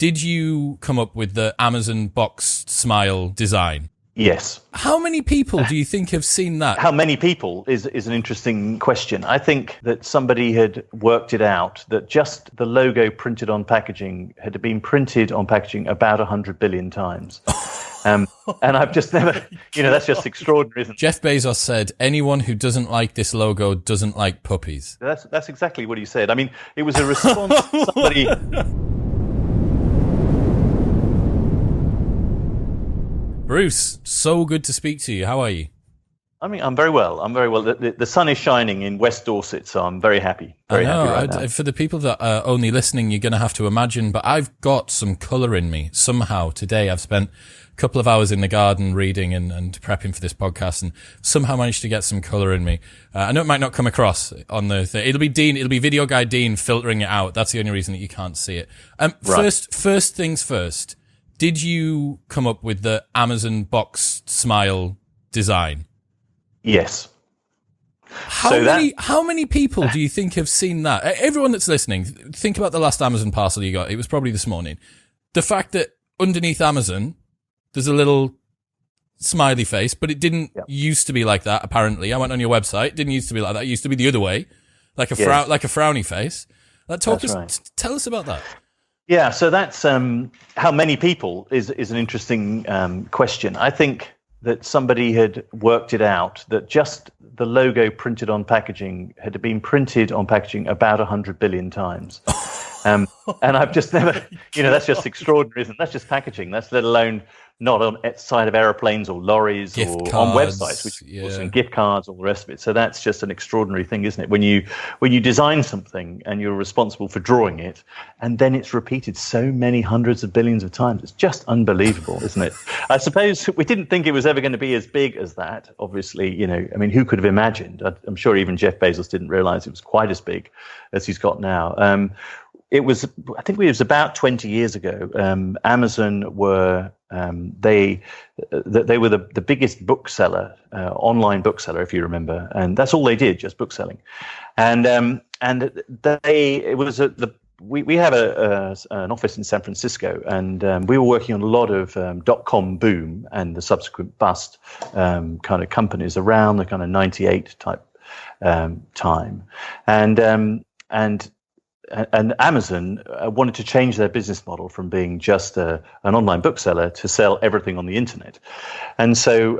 Did you come up with the Amazon box smile design? Yes. How many people do you think have seen that? How many people is an interesting question. I think that somebody had worked it out, that just the logo printed on packaging had been printed on packaging about 100 billion times. And I've just never, that's just extraordinary, isn't it? Jeff Bezos said, anyone who doesn't like this logo doesn't like puppies. That's exactly what he said. I mean, it was a response to somebody... Bruce, so good to speak to you. How are you? I mean, I'm very well. The sun is shining in West Dorset, so I'm very happy. Very happy right now. For the people that are only listening, you're going to have to imagine, but I've got some colour in me somehow today. I've spent a couple of hours in the garden reading and prepping for this podcast, and somehow managed to get some colour in me. I know it might not come across on the thing. It'll be Video Guy Dean filtering it out. That's the only reason that you can't see it. Right. First things first. Did you come up with the Amazon box smile design? Yes. How many people do you think have seen that? Everyone that's listening, think about the last Amazon parcel you got. It was probably this morning. The fact that underneath Amazon, there's a little smiley face, but it didn't used to be like that, apparently. I went on your website. It didn't used to be like that. It used to be the other way, like a frowny face. Tell us about that. Yeah, so that's how many people is an interesting question. I think that somebody had worked it out, that just the logo printed on packaging had been printed on packaging about 100 billion times. And I've just never, that's just extraordinary, isn't it? That's just packaging. That's let alone not on side of aeroplanes or lorries or on websites, which and gift cards, all the rest of it. So that's just an extraordinary thing, isn't it? When you design something and you're responsible for drawing it, and then it's repeated so many hundreds of billions of times, it's just unbelievable, isn't it? I suppose we didn't think it was ever going to be as big as that. Obviously, who could have imagined? I'm sure even Jeff Bezos didn't realize it was quite as big as he's got now. I think it was about 20 years ago. Amazon were they were the biggest bookseller, online bookseller, if you remember, and that's all they did, just bookselling. And we have an office in San Francisco, and we were working on a lot of .com boom and the subsequent bust kind of companies around the kind of 98 type time, and Amazon wanted to change their business model from being just an online bookseller to sell everything on the internet. And so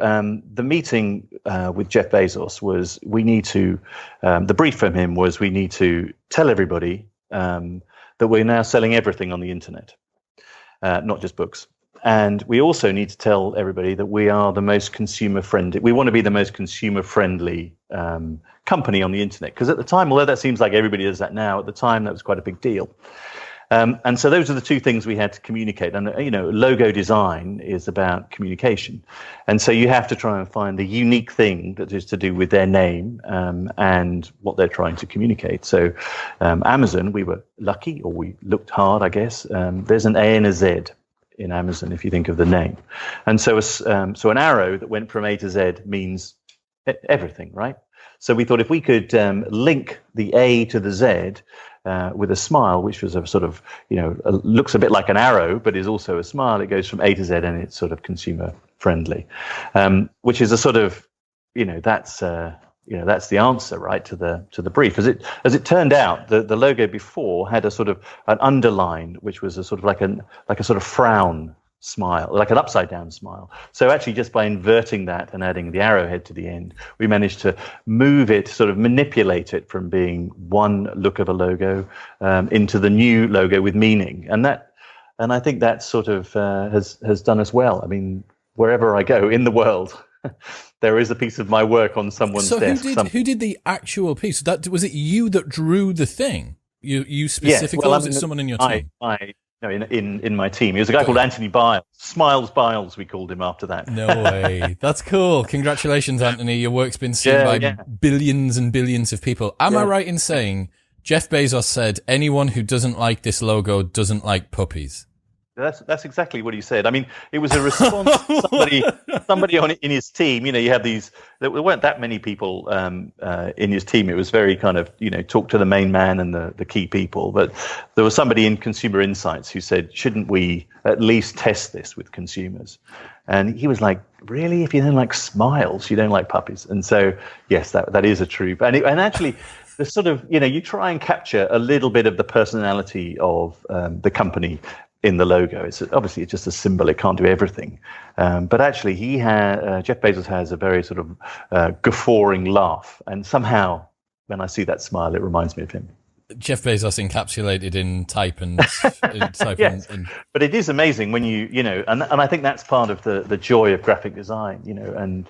the meeting with Jeff Bezos was the brief from him was we need to tell everybody that we're now selling everything on the internet, not just books. And we also need to tell everybody that we are the most consumer-friendly. We want to be the most consumer-friendly company on the internet. Because at the time, although that seems like everybody does that now, at the time that was quite a big deal. And so those are the two things we had to communicate. And logo design is about communication, and so you have to try and find the unique thing that is to do with their name and what they're trying to communicate. So Amazon, we were lucky, or we looked hard, I guess. There's an A and a Z in Amazon, if you think of the name. And so an arrow that went from A to Z means everything, right? So we thought if we could link the A to the Z with a smile, which was a sort of, looks a bit like an arrow, but is also a smile. It goes from A to Z, and it's sort of consumer friendly, which is a sort of, that's the answer, right, to the brief. As it turned out, the logo before had a sort of an underline, which was a sort of like a sort of frown smile, like an upside down smile. So actually, just by inverting that and adding the arrowhead to the end, we managed to move it, sort of manipulate it from being one look of a logo into the new logo with meaning. And I think that sort of has done us well. I mean, wherever I go in the world, there is a piece of my work on someone's desk. So who did the actual piece? Was it you that drew the thing? You specifically, yes. Well, or was it someone in your team? In my team. He was a guy called Anthony Biles. Smiles Biles, we called him after that. No way. That's cool. Congratulations, Anthony. Your work's been seen by billions and billions of people. Am I right in saying Jeff Bezos said anyone who doesn't like this logo doesn't like puppies? That's exactly what he said. I mean, it was a response to somebody in his team. You have these. There weren't that many people in his team. It was very kind of talk to the main man and the key people. But there was somebody in Consumer Insights who said, "Shouldn't we at least test this with consumers?" And he was like, "Really? If you don't like smiles, you don't like puppies?" And so, yes, that is a truth. And actually, the sort of you try and capture a little bit of the personality of the company in the logo. It's just a symbol. It can't do everything. But actually, Jeff Bezos has a very sort of guffawing laugh. And somehow, when I see that smile, it reminds me of him. Jeff Bezos encapsulated in type and type. Yes. But it is amazing when and I think that's part of the joy of graphic design, and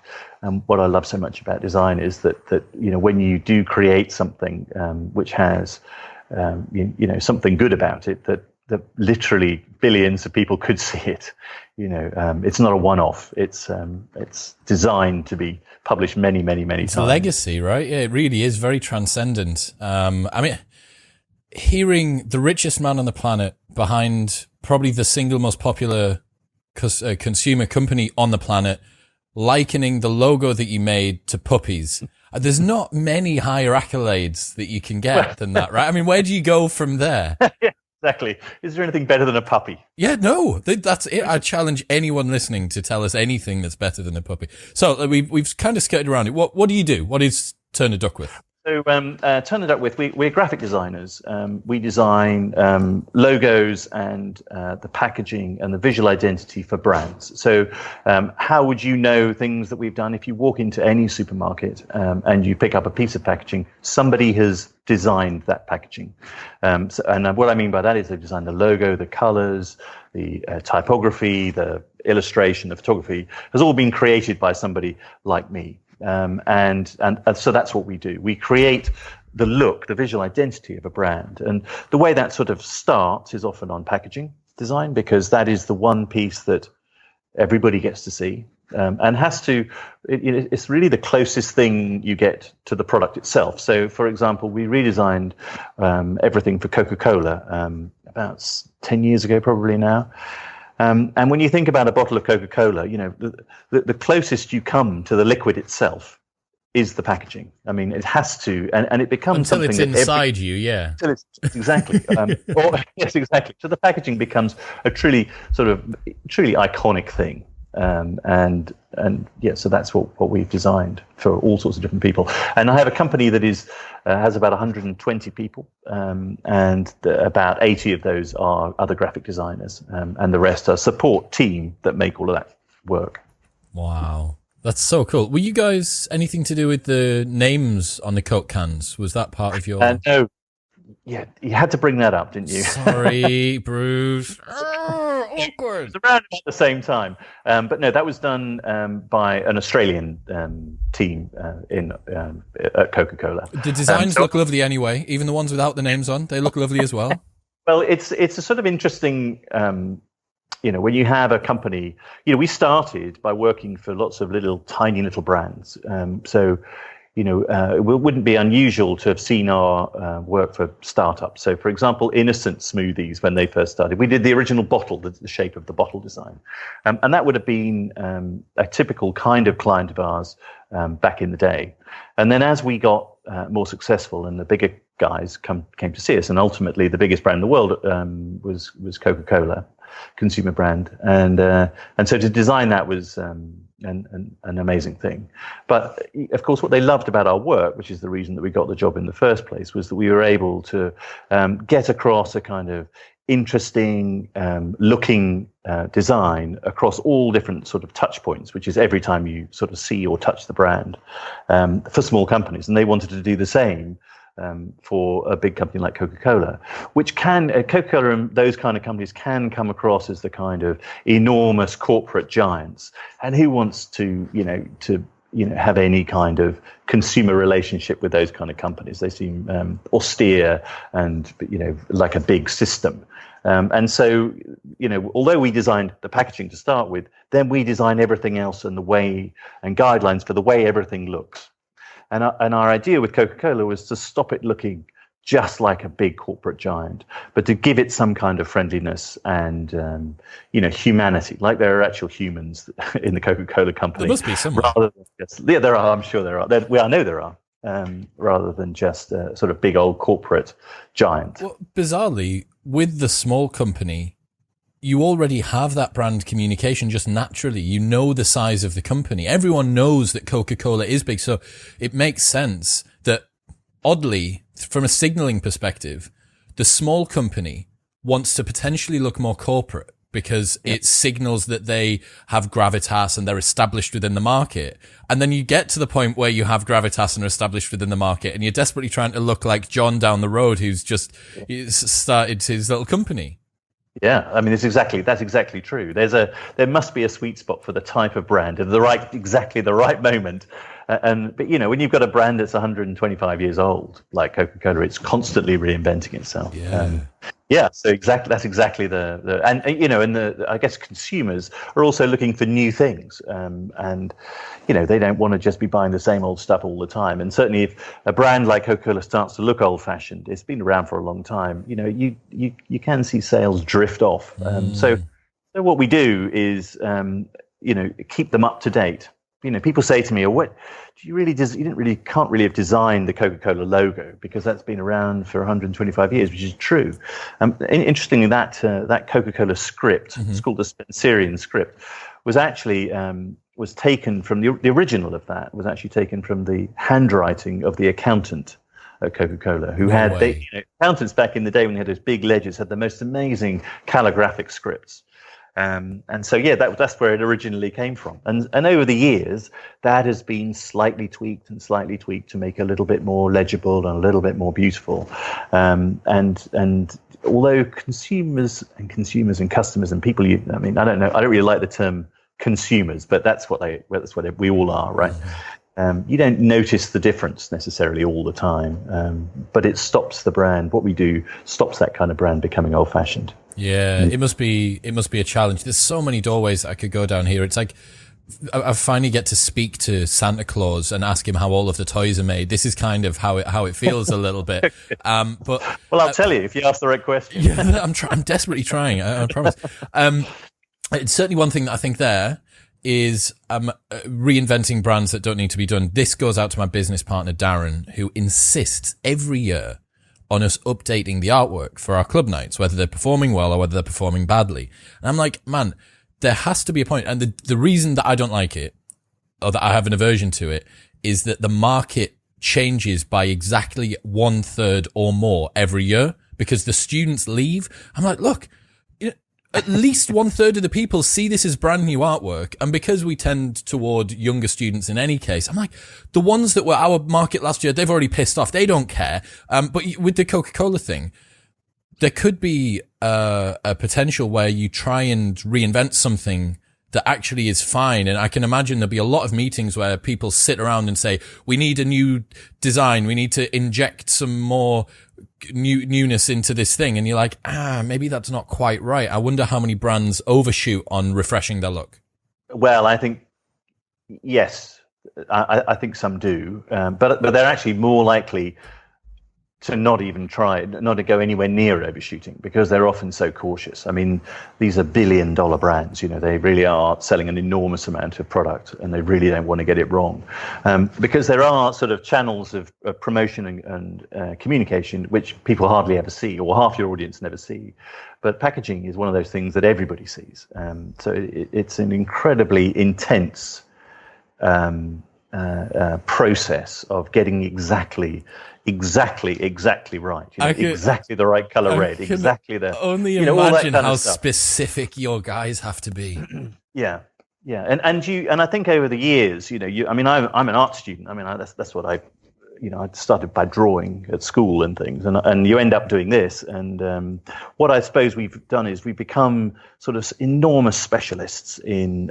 what I love so much about design is that when you do create something which has something good about it, that literally billions of people could see it. It's not a one-off. It's designed to be published many, many, many times. It's a legacy, right? Yeah, it really is very transcendent. I mean, hearing the richest man on the planet behind probably the single most popular consumer company on the planet, likening the logo that you made to puppies. There's not many higher accolades that you can get than that, right? I mean, where do you go from there? Yeah. Exactly. Is there anything better than a puppy? Yeah, no, that's it. I challenge anyone listening to tell us anything that's better than a puppy. So we've kind of skirted around it. What do you do? What is Turner Duckworth? So Turner Duckworth, we're graphic designers. We design logos and the packaging and the visual identity for brands. So how would you know things that we've done? If you walk into any supermarket and you pick up a piece of packaging, somebody has designed that packaging. And what I mean by that is they've designed the logo, the colors, the typography, the illustration, the photography has all been created by somebody like me. And so that's what we do. We create the look, the visual identity of a brand. And the way that sort of starts is often on packaging design, because that is the one piece that everybody gets to see. And has to, it's really the closest thing you get to the product itself. So, for example, we redesigned everything for Coca-Cola about 10 years ago, probably now. And when you think about a bottle of Coca-Cola, the closest you come to the liquid itself is the packaging. I mean, it has to, and it becomes until something it's inside you, yeah. Until it's exactly, yes, exactly. So the packaging becomes a truly iconic thing. So that's what we've designed for all sorts of different people. And I have a company that has about 120 people, and about 80 of those are other graphic designers, and the rest are support team that make all of that work. Wow, that's so cool. Were you guys anything to do with the names on the Coke cans? Was that part of your? No. Yeah, you had to bring that up, didn't you? Sorry, Bruce. Awkward. It was around at the same time. But no, that was done by an Australian team at Coca-Cola. The designs look lovely anyway, even the ones without the names on. They look lovely as well. Well, it's a sort of interesting, when you have a company, we started by working for lots of tiny little brands. It wouldn't be unusual to have seen our work for startups. So, for example, Innocent Smoothies, when they first started, we did the original bottle, the shape of the bottle design. And that would have been a typical kind of client of ours back in the day. And then as we got more successful and the bigger guys came to see us, and ultimately the biggest brand in the world was Coca-Cola, consumer brand. And so to design that was an amazing thing. But of course, what they loved about our work, which is the reason that we got the job in the first place, was that we were able to get across a kind of interesting looking design across all different sort of touch points, which is every time you sort of see or touch the brand, for small companies. And they wanted to do the same for a big company like Coca-Cola, which Coca-Cola and those kind of companies can come across as the kind of enormous corporate giants. And who wants to have any kind of consumer relationship with those kind of companies? They seem austere and like a big system. And so, although we designed the packaging to start with, then we design everything else and the way and guidelines for the way everything looks. And our idea with Coca-Cola was to stop it looking just like a big corporate giant, but to give it some kind of friendliness and humanity, like there are actual humans in the Coca-Cola company. There must be somewhere. Rather than there are. I'm sure there are. I know there are. Rather than just a sort of big old corporate giant. Well, bizarrely, with the small company, you already have that brand communication just naturally. You know the size of the company. Everyone knows that Coca-Cola is big, so it makes sense that, oddly, from a signaling perspective, the small company wants to potentially look more corporate because it signals that they have gravitas and they're established within the market. And then you get to the point where you have gravitas and are established within the market, and you're desperately trying to look like John down the road who's just started his little company. Yeah, I mean, that's exactly true. There must be a sweet spot for the type of brand at exactly the right moment. But when you've got a brand that's 125 years old, like Coca-Cola, it's constantly reinventing itself. Yeah. So that's exactly I guess consumers are also looking for new things, and they don't want to just be buying the same old stuff all the time. And certainly, if a brand like Coca-Cola starts to look old-fashioned, it's been around for a long time. You can see sales drift off. So what we do is keep them up to date. People say to me, "Oh, what do you really? Can't really have designed the Coca-Cola logo because that's been around for 125 years," which is true. Interestingly, that Coca-Cola script, it's called the Spencerian script, was actually was taken from the original of that was actually taken from the handwriting of the accountant at Coca-Cola, who accountants back in the day when they had those big ledgers had the most amazing calligraphic scripts. And so, that's where it originally came from. And over the years, that has been slightly tweaked to make it a little bit more legible and a little bit more beautiful. And although consumers and customers and people, I don't really like the term consumers, but that's what we all are, right? You don't notice the difference necessarily all the time, but it stops the brand. What we do stops that kind of brand becoming old-fashioned. Yeah, it must be a challenge. There's so many doorways I could go down here. It's like I finally get to speak to Santa Claus and ask him how all of the toys are made. This is kind of how it feels a little bit. But I'll tell you if you ask the right question. Yeah, I'm desperately trying. I promise. It's certainly one thing that I think there is reinventing brands that don't need to be done. This goes out to my business partner Darren, who insists every year on us updating the artwork for our club nights, whether they're performing well or whether they're performing badly. And I'm like, man, there has to be a point. And the reason that I don't like it, or that I have an aversion to it, is that the market changes by exactly 1/3 or more every year because the students leave. I'm like, look, at least 1/3 of the people see this as brand new artwork. And because we tend toward younger students in any case, I'm like, the ones that were our market last year, they've already pissed off. They don't care. But with the Coca-Cola thing, there could be a potential where you try and reinvent something that actually is fine. And I can imagine there'll be a lot of meetings where people sit around and say, we need a new design. We need to inject some more newness into this thing. And you're like, maybe that's not quite right. I wonder how many brands overshoot on refreshing their look. Well, I think, yes, I think some do. But they're actually more likely to not to go anywhere near overshooting because they're often so cautious. I mean, these are billion-dollar brands. They really are selling an enormous amount of product, and they really don't want to get it wrong, because there are sort of channels of promotion and communication which people hardly ever see, or half your audience never see. But packaging is one of those things that everybody sees. So it's an incredibly intense process of getting exactly right. Exactly the right color red. Exactly the. Only imagine how specific your guys have to be. Yeah. And I think over the years, I'm an art student. That's what I started by drawing at school and things, and you end up doing this. And what I suppose we've done is we've become sort of enormous specialists in.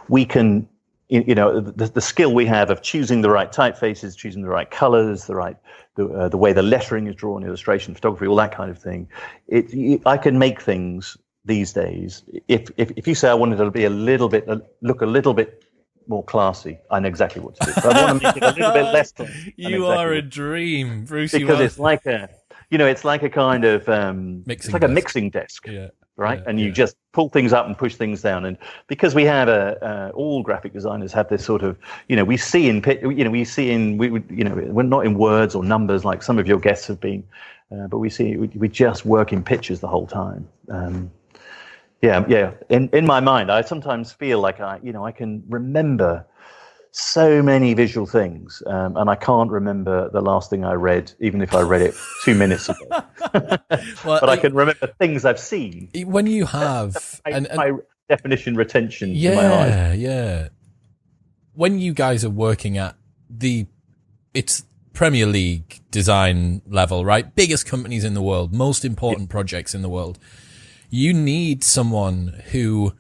We can. The skill we have of choosing the right typefaces, choosing the right colors, the way the lettering is drawn, illustration, photography, all that kind of thing. I can make things these days. If you say I wanted it to be look a little bit more classy, I know exactly what to do. If I want to make it a little bit less classy, You are a dream, Bruce. Because it's like a, it's like a kind of it's like a mixing desk, right? And you just pull things up and push things down. And because we have all graphic designers have this sort of, we're not in words or numbers like some of your guests have been, but we just work in pictures the whole time. In my mind, I sometimes feel like I can remember so many visual things, and I can't remember the last thing I read, even if I read it 2 minutes ago. But I can remember things I've seen. When you have my definition retention in my eyes. Yeah. When you guys are working at it's Premier League design level, right? Biggest companies in the world, most important projects in the world. You need someone who,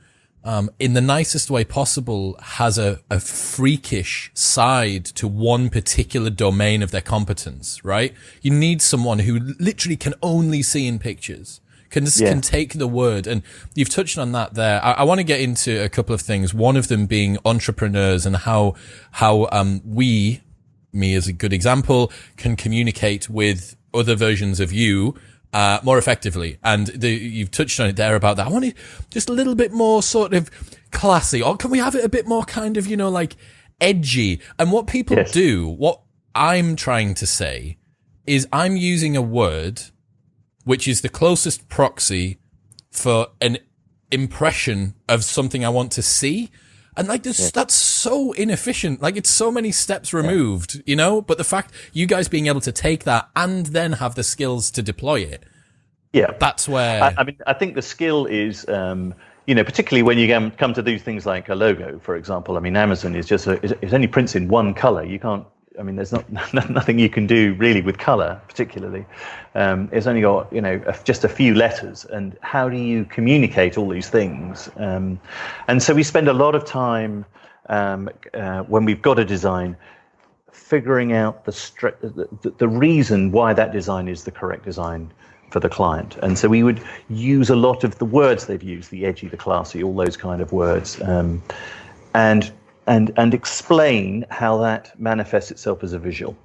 in the nicest way possible, has a freakish side to one particular domain of their competence, right? You need someone who literally can only see in pictures, can take the word. And you've touched on that there. I want to get into a couple of things. One of them being entrepreneurs and how me as a good example, can communicate with other versions of you more effectively. And you've touched on it there about that. I want it just a little bit more sort of classy, or can we have it a bit more kind of, like edgy? And what people do, what I'm trying to say is I'm using a word which is the closest proxy for an impression of something I want to see. And that's so inefficient. Like, it's so many steps removed, but the fact you guys being able to take that and then have the skills to deploy it. Yeah. That's where, I think the skill is, particularly when you come to do things like a logo, for example. I mean, Amazon is just it only prints in one color. You can't, there's nothing you can do really with color, particularly. It's only got, just a few letters. And how do you communicate all these things? And so we spend a lot of time when we've got a design, figuring out the reason why that design is the correct design for the client. And so we would use a lot of the words they've used, the edgy, the classy, all those kind of words, and explain how that manifests itself as a visual.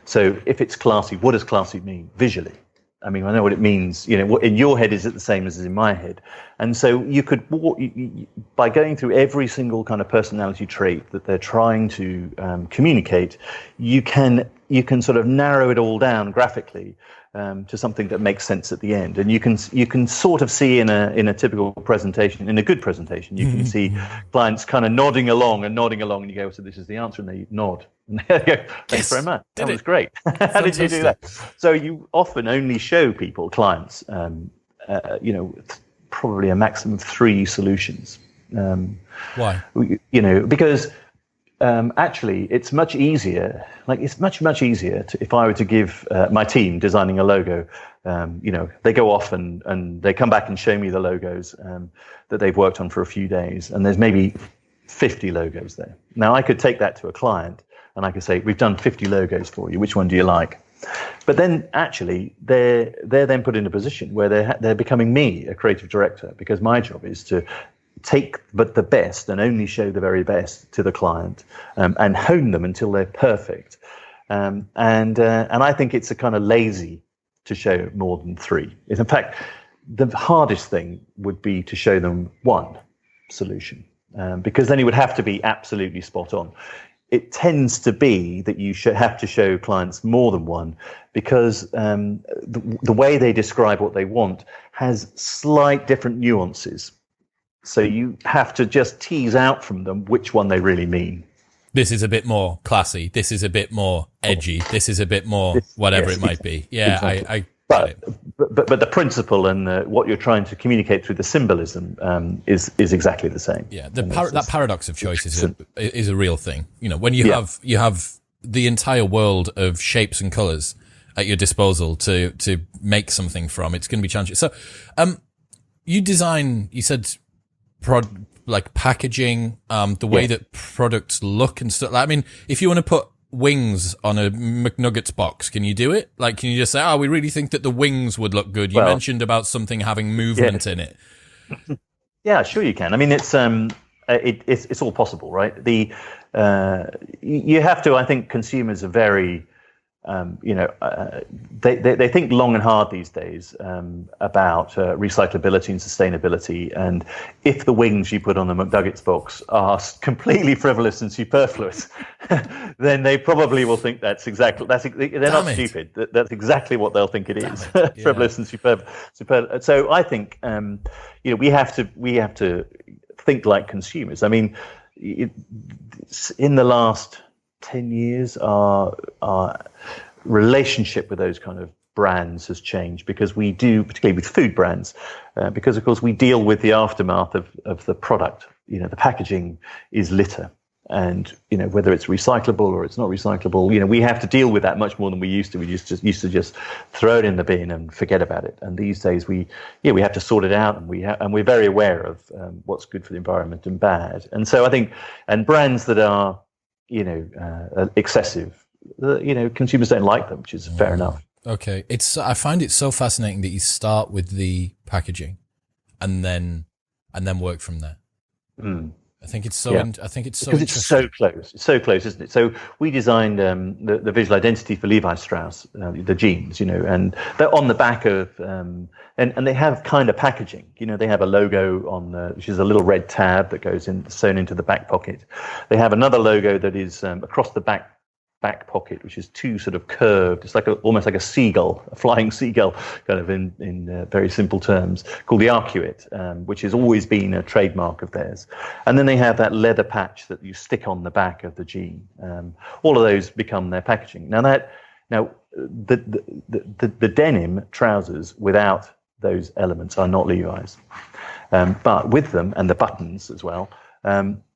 So if it's classy, what does classy mean visually? I know what it means. What in your head is it the same as in my head? And so you could, by going through every single kind of personality trait that they're trying to communicate, you can sort of narrow it all down graphically to something that makes sense at the end. And you can sort of see in a typical presentation, in a good presentation, you can see clients kind of nodding along, and you go, so this is the answer, and they nod. And they go, thanks very much. That was great. How did you do that? So you often only show clients, probably a maximum of 3 solutions. Why? Because actually, it's much easier. It's much easier if I were to give my team designing a logo. They go off and they come back and show me the logos that they've worked on for a few days, and there's maybe 50 logos there. Now I could take that to a client and I could say, we've done 50 logos for you. Which one do you like? But then actually they're then put in a position where they're becoming me, a creative director, because my job is to take but the best and only show the very best to the client, and hone them until they're perfect. And I think it's a kind of lazy to show more than 3. In fact, the hardest thing would be to show them one solution, because then it would have to be absolutely spot on. It tends to be that you should have to show clients more than one, because the way they describe what they want has slight different nuances. So you have to just tease out from them which one they really mean. This is a bit more classy. This is a bit more edgy. This is a bit more whatever it might be. Yeah, exactly. But the principle and what you're trying to communicate through the symbolism is exactly the same. Yeah, that paradox of choice is a real thing. When you have the entire world of shapes and colors at your disposal to make something from, it's going to be challenging. So, you design. You said packaging, the way that products look and stuff. If you want to put wings on a McNuggets box, can you do it? Can you just say, we really think that the wings would look good? You mentioned about something having movement in it. Yeah, sure you can. It's it's all possible, right? You have to. I think consumers are very, they think long and hard these days about recyclability and sustainability. And if the wings you put on the McNuggets box are completely frivolous and superfluous, then they probably will think they're not stupid. That's exactly what they'll think it is. Frivolous and superb. So I think we have to think like consumers. I mean, in the last 10 years, our relationship with those kind of brands has changed, because we do, particularly with food brands, because of course we deal with the aftermath of the product. The packaging is litter, and whether it's recyclable or it's not recyclable, we have to deal with that much more than we used to. We used to just throw it in the bin and forget about it. And these days we have to sort it out, and we're very aware of what's good for the environment and bad. And so I think, and brands that are excessive, consumers don't like them, which is fair enough. Okay. I find it so fascinating that you start with the packaging and then work from there. I think it's so. I think it's so because it's so close. It's so close, isn't it? So we designed the visual identity for Levi Strauss, the jeans, and they're on the back of, and they have kind of packaging. They have a logo on which is a little red tab that goes sewn into the back pocket. They have another logo that is across the back pocket, which is two sort of curved. It's like almost like a seagull, a flying seagull, kind of in very simple terms, called the arcuate, which has always been a trademark of theirs. And then they have that leather patch that you stick on the back of the jean. All of those become their packaging. Now the denim trousers without those elements are not Levi's, but with them, and the buttons as well.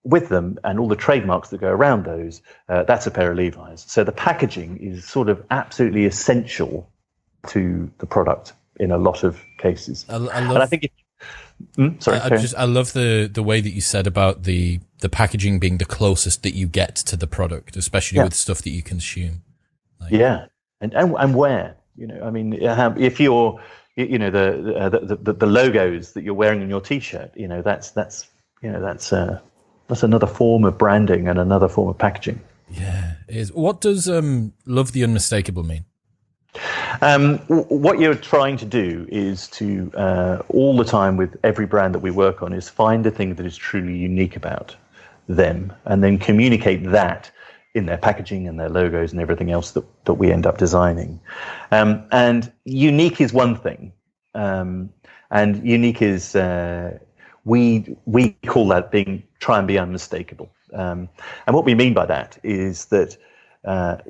With them and all the trademarks that go around those, that's a pair of Levi's. So the packaging is sort of absolutely essential to the product in a lot of cases. I think I love the way that you said about the packaging being the closest that you get to the product, especially with stuff that you consume. And where, I mean, if you're, the logos that you're wearing on your T-shirt, that's another form of branding and another form of packaging. Yeah, it is. What does love the unmistakable mean? What you're trying to do is to, all the time with every brand that we work on, is find a thing that is truly unique about them, and then communicate that in their packaging and their logos and everything else that we end up designing. And unique is one thing. And unique is... We call that try and be unmistakable, and what we mean by that is that, when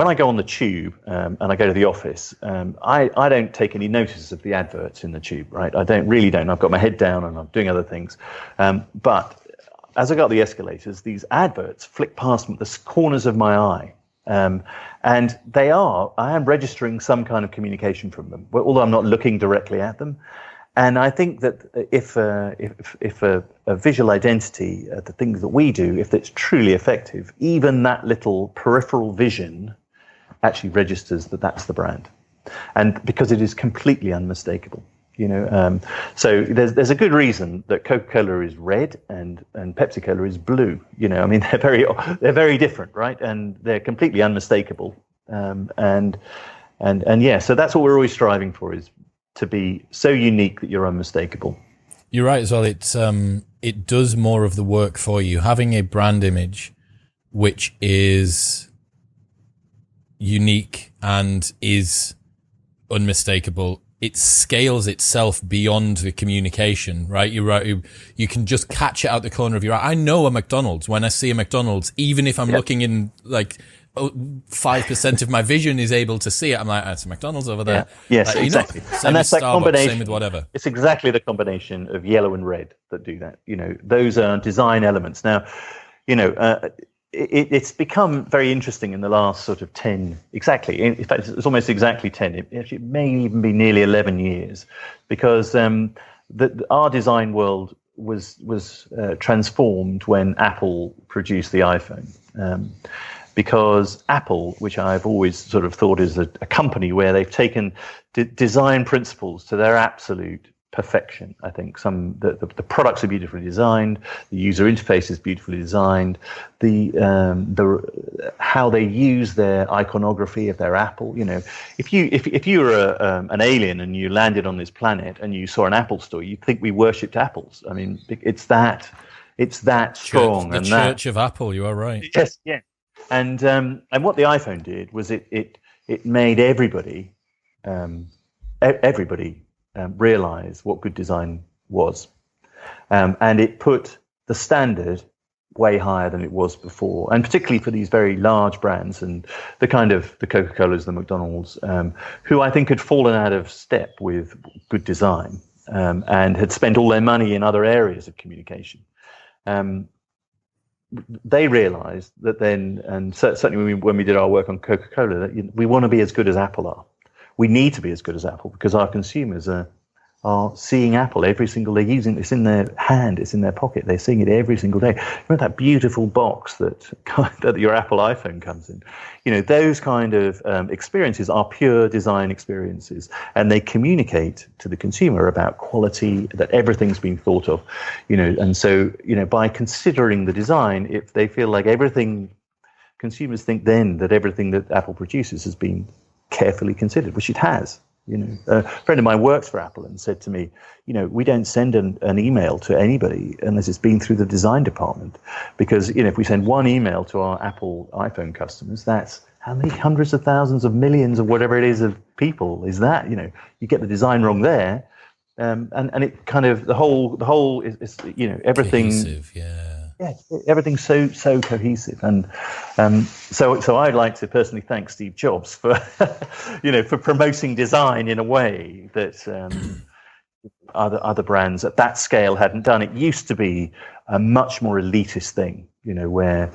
I go on the tube and I go to the office, I don't take any notice of the adverts in the tube, right? I don't. I've got my head down and I'm doing other things, but as I go up the escalators, these adverts flick past the corners of my eye. And I am registering some kind of communication from them, although I'm not looking directly at them. And I think that if a visual identity, the things that we do, if it's truly effective, even that little peripheral vision actually registers that that's the brand, and because it is completely unmistakable. So there's a good reason that Coca-Cola is red and Pepsi-Cola is blue. I mean, they're very different, right? And they're completely unmistakable. So that's what we're always striving for, is to be so unique that you're unmistakable. You're right as well. It does more of the work for you. Having a brand image which is unique and is unmistakable, it scales itself beyond the communication, right? You're right. You can just catch it out the corner of your eye. I know a McDonald's when I see a McDonald's, even if I'm looking in 5% of my vision is able to see it. I'm like, it's a McDonald's over there. Yeah. Yes, exactly. And that's that combination. Same with whatever. It's exactly the combination of yellow and red that do that. Those are design elements. Now, it's become very interesting in the last sort of 10, exactly. In fact, it's almost exactly 10. It may even be nearly 11 years, because our design world was transformed when Apple produced the iPhone. Because Apple, which I've always sort of thought is a company where they've taken design principles to their absolute perfection. I think the products are beautifully designed, the user interface is beautifully designed, the how they use their iconography, if they're Apple. If you were an alien and you landed on this planet and you saw an Apple store, you'd think we worshipped apples. I mean, it's that strong. The Church of Apple. You are right. Yes, yeah. And what the iPhone did was it made everybody realize what good design was, and it put the standard way higher than it was before, and particularly for these very large brands and the Coca-Colas, the McDonald's, who I think had fallen out of step with good design, and had spent all their money in other areas of communication. They realized that then, and certainly when we did our work on Coca-Cola, that we want to be as good as Apple are. We need to be as good as Apple because our consumers are seeing Apple every single day. It's in their hand, it's in their pocket. They're seeing it every single day. Remember that beautiful box that your Apple iPhone comes in? Those kind of experiences are pure design experiences, and they communicate to the consumer about quality, that everything's been thought of. And so by considering the design, if they feel like consumers think then that everything that Apple produces has been carefully considered, which it has. A friend of mine works for Apple and said to me, we don't send an email to anybody unless it's been through the design department, because if we send one email to our Apple iPhone customers, that's how many hundreds of thousands of millions of whatever it is of people is that. You get the design wrong there, and it kind of the whole is everything. Cohesive, yeah. Yeah, everything's so cohesive, and so I'd like to personally thank Steve Jobs for for promoting design in a way that other brands at that scale hadn't done. It used to be a much more elitist thing, where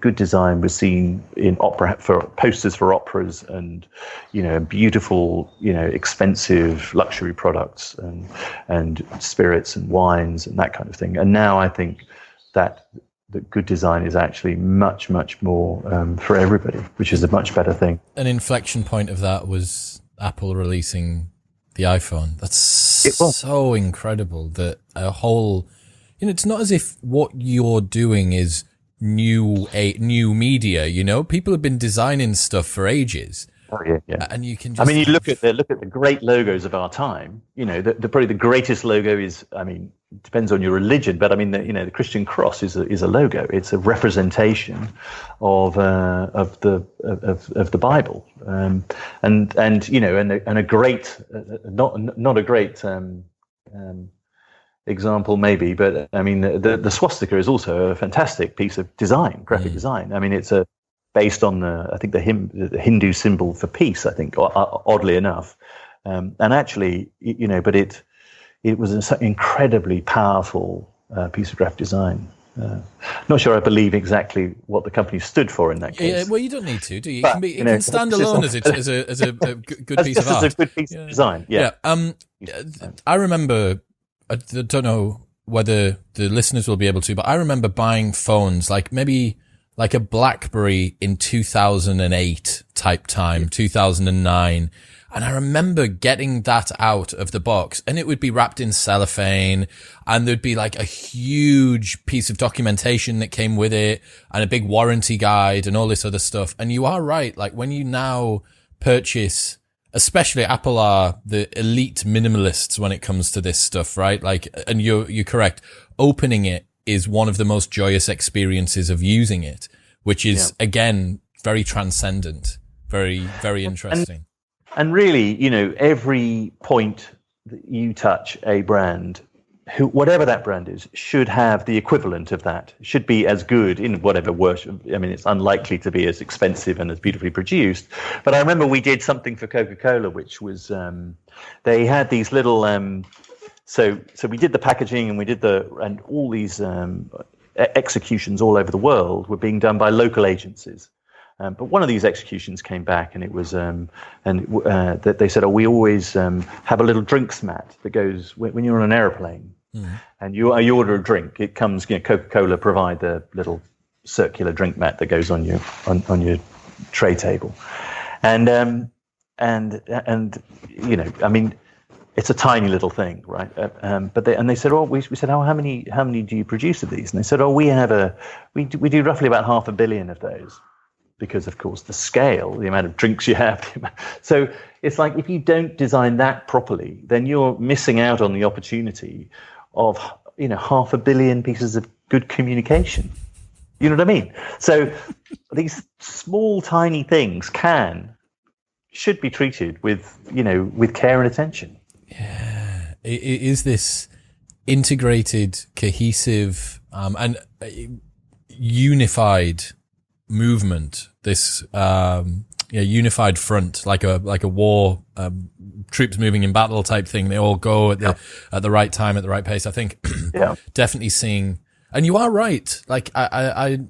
good design was seen in opera, for posters for operas, and beautiful, expensive luxury products and spirits and wines and that kind of thing. And now I think that good design is actually much more for everybody, which is a much better thing. An inflection point of that was Apple releasing the iPhone. That's so incredible that a whole, it's not as if what you're doing is new media. People have been designing stuff for ages. Oh yeah. And you can just, you look at the great logos of our time. Probably the greatest logo is, it depends on your religion, but the Christian cross is a logo. It's a representation of the Bible, and a great, not a great example maybe, but the swastika is also a fantastic piece of design, graphic design. It's based on the Hindu symbol for peace, I think, oddly enough, and actually, but it was an incredibly powerful piece of graphic design. Not sure I believe exactly what the company stood for in that case. Yeah, well, you don't need to, do you? It can stand alone as a good piece of art. As a good piece of design. Yeah. I remember. I don't know whether the listeners will be able to, but I remember buying phones maybe a BlackBerry in 2008 type time, 2009. And I remember getting that out of the box, and it would be wrapped in cellophane, and there'd be a huge piece of documentation that came with it, and a big warranty guide and all this other stuff. And you are right. When you now purchase, especially Apple are the elite minimalists when it comes to this stuff, right? And you're correct. Opening it is one of the most joyous experiences of using it, which is again very transcendent, very, very interesting. And really, every point that you touch a brand, whatever that brand is, should have the equivalent of that. Should be as good in whatever worship. It's unlikely to be as expensive and as beautifully produced. But I remember we did something for Coca-Cola, which was they had these little. So we did the packaging, and we did and all these executions all over the world were being done by local agencies. But one of these executions came back, and it was, that they said, we always have a little drinks mat that goes when you're on an airplane, and you order a drink. It comes, Coca-Cola provide the little circular drink mat that goes on your tray table, and it's a tiny little thing, right? But they said, oh, we said, oh, how many do you produce of these? And they said, oh, we do roughly about 500 million of those, because of course the scale, the amount of drinks you have. So it's like, if you don't design that properly, then you're missing out on the opportunity of 500 million pieces of good communication. You know what I mean? So these small, tiny things should be treated with care and attention. Yeah, it is this integrated, cohesive, and unified movement. This unified front, like a war, troops moving in battle type thing. They all go at the right time, at the right pace. I think definitely seeing, and you are right. Like I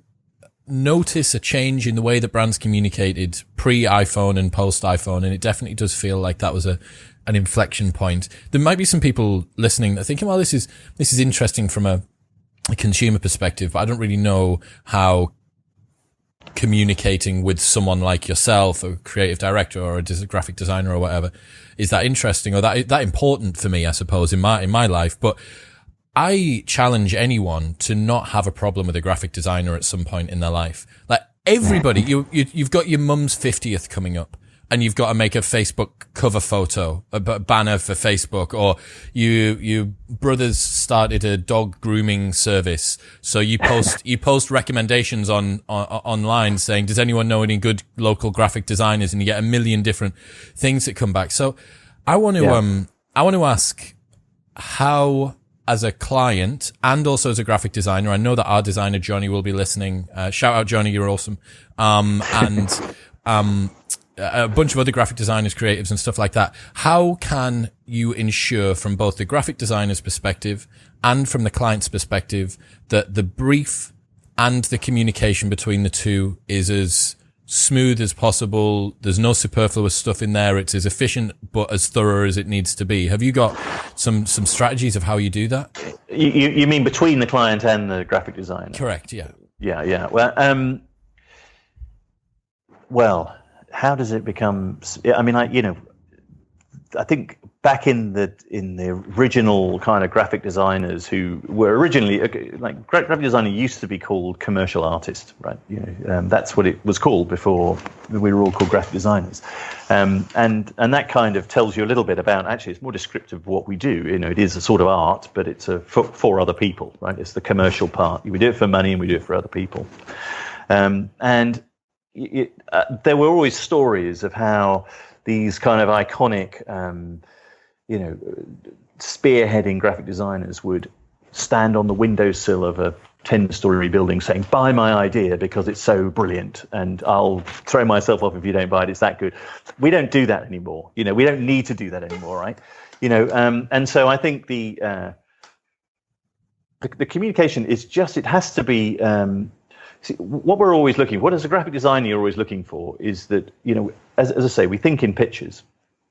notice a change in the way that brands communicated pre-iPhone and post-iPhone, and it definitely does feel like that was an inflection point. There might be some people listening that are thinking, well, this is interesting from a consumer perspective, but I don't really know how communicating with someone like yourself, a creative director or a graphic designer or whatever, is that interesting or that important for me, I suppose, in my life. But I challenge anyone to not have a problem with a graphic designer at some point in their life. Like everybody, you've got your mum's 50th coming up, and you've got to make a Facebook cover photo, a banner for Facebook, or you brothers started a dog grooming service. So you post recommendations online saying, does anyone know any good local graphic designers? And you get a million different things that come back. So I want to ask how, as a client and also as a graphic designer, I know that our designer, Johnny, will be listening. Shout out, Johnny, you're awesome. A bunch of other graphic designers, creatives and stuff like that. How can you ensure, from both the graphic designer's perspective and from the client's perspective, that the brief and the communication between the two is as smooth as possible? There's no superfluous stuff in there. It's as efficient but as thorough as it needs to be. Have you got some strategies of how you do that? You mean between the client and the graphic designer? Correct. Yeah. Yeah. Well, how does it become? I mean, I think back in the original kind of graphic designers who were originally like graphic designer used to be called commercial artist, right? That's what it was called before we were all called graphic designers, and that kind of tells you a little bit about, actually it's more descriptive of what we do. It is a sort of art, but it's for other people, right? It's the commercial part. We do it for money and we do it for other people, and there were always stories of how these kind of iconic, spearheading graphic designers would stand on the windowsill of a 10-story building saying, buy my idea because it's so brilliant and I'll throw myself off if you don't buy it, it's that good. We don't do that anymore. We don't need to do that anymore, right? And so I think the communication is just, it has to be, see, what we're always looking for, what as a graphic designer you're always looking for, is that, as I say, we think in pictures.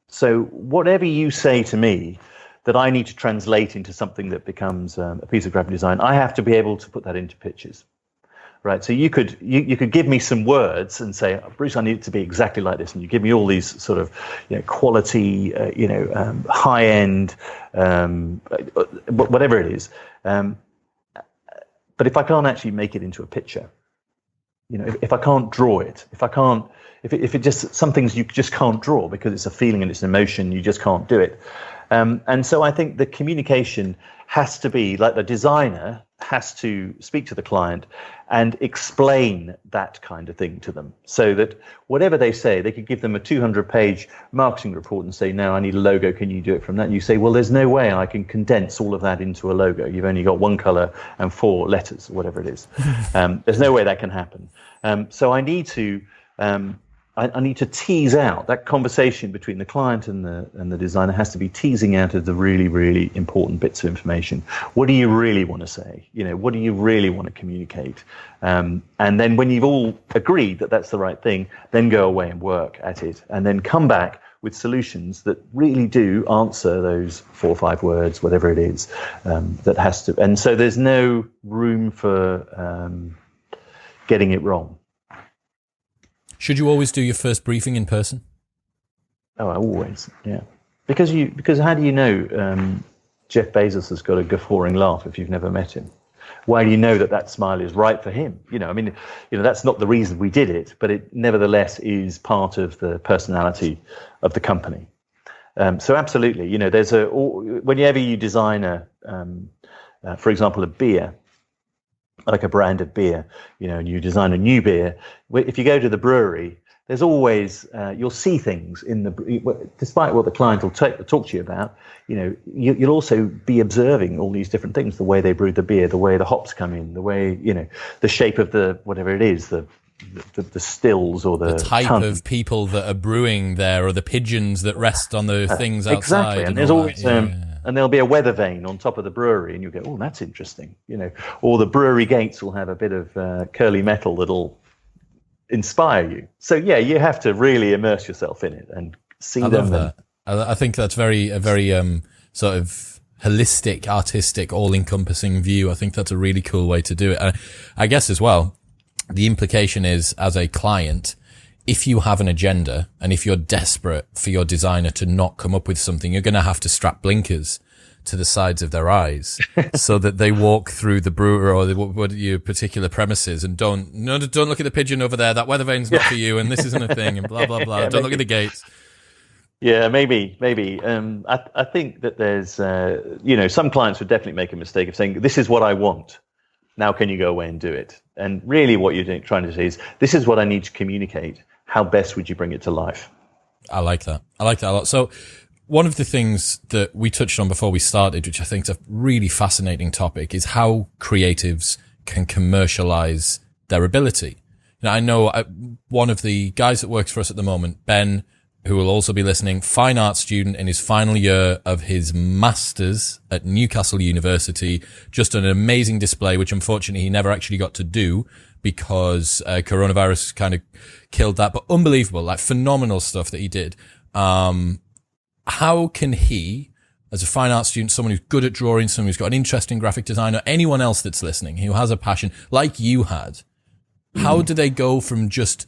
So whatever you say to me that I need to translate into something that becomes a piece of graphic design, I have to be able to put that into pictures, right? So you could give me some words and say, Bruce, I need it to be exactly like this, and you give me all these sort of quality, high end, whatever it is. But if I can't actually make it into a picture, if I can't draw it, if it just, some things you just can't draw because it's a feeling and it's an emotion, you just can't do it. And so I think the communication has to be, like, the designer has to speak to the client and explain that kind of thing to them, so that whatever they say, they could give them a 200-page marketing report and say, no, I need a logo, can you do it from that? And you say, well, there's no way I can condense all of that into a logo. You've only got one color and 4 letters, or whatever it is. There's no way that can happen. So I need to I need to tease out that conversation between the client and the designer. Has to be teasing out of the really, really important bits of information. What do you really want to say? What do you really want to communicate? And then when you've all agreed that that's the right thing, then go away and work at it, and then come back with solutions that really do answer those 4 or 5 words, whatever it is, that has to. And so there's no room for getting it wrong. Should you always do your first briefing in person? Oh, always, yeah. Because how do you know Jeff Bezos has got a guffawing laugh if you've never met him? Why do you know that smile is right for him? That's not the reason we did it, but it nevertheless is part of the personality of the company. So absolutely, whenever you design for example, a beer, like a brand of beer, and you design a new beer, if you go to the brewery, there's always, you'll see things despite what the client will talk to you about, you'll also be observing all these different things, the way they brew the beer, the way the hops come in, the way, the shape of the, whatever it is, the stills or the type tons of people that are brewing there, or the pigeons that rest on the things outside. Exactly, and there's always, and there'll be a weather vane on top of the brewery, and you'll go, oh, that's interesting, or the brewery gates will have a bit of curly metal that'll inspire you. So yeah, you have to really immerse yourself in it and see them. I love that. I think that's a very sort of holistic, artistic, all-encompassing view. I think that's a really cool way to do it. And I guess as well, the implication is, as a client, if you have an agenda and if you're desperate for your designer to not come up with something, you're going to have to strap blinkers to the sides of their eyes so that they walk through the brewer or your particular premises and don't look at the pigeon over there. That weather vane's not for you, and this isn't a thing, and blah blah blah. Yeah, don't look at the gates. Yeah, maybe. I think that there's, some clients would definitely make a mistake of saying, "This is what I want. Now can you go away and do it?" And really, what you're trying to say is, "This is what I need to communicate. How best would you bring it to life?" I like that a lot. So, one of the things that we touched on before we started, which I think is a really fascinating topic, is how creatives can commercialize their ability. Now, I know one of the guys that works for us at the moment, Ben, who will also be listening, fine art student in his final year of his master's at Newcastle University, just an amazing display, which unfortunately he never actually got to do because coronavirus kind of killed that, but unbelievable, like phenomenal stuff that he did. How can he, as a fine art student, someone who's good at drawing, someone who's got an interest in graphic design, or anyone else that's listening who has a passion like you had, how do they go from just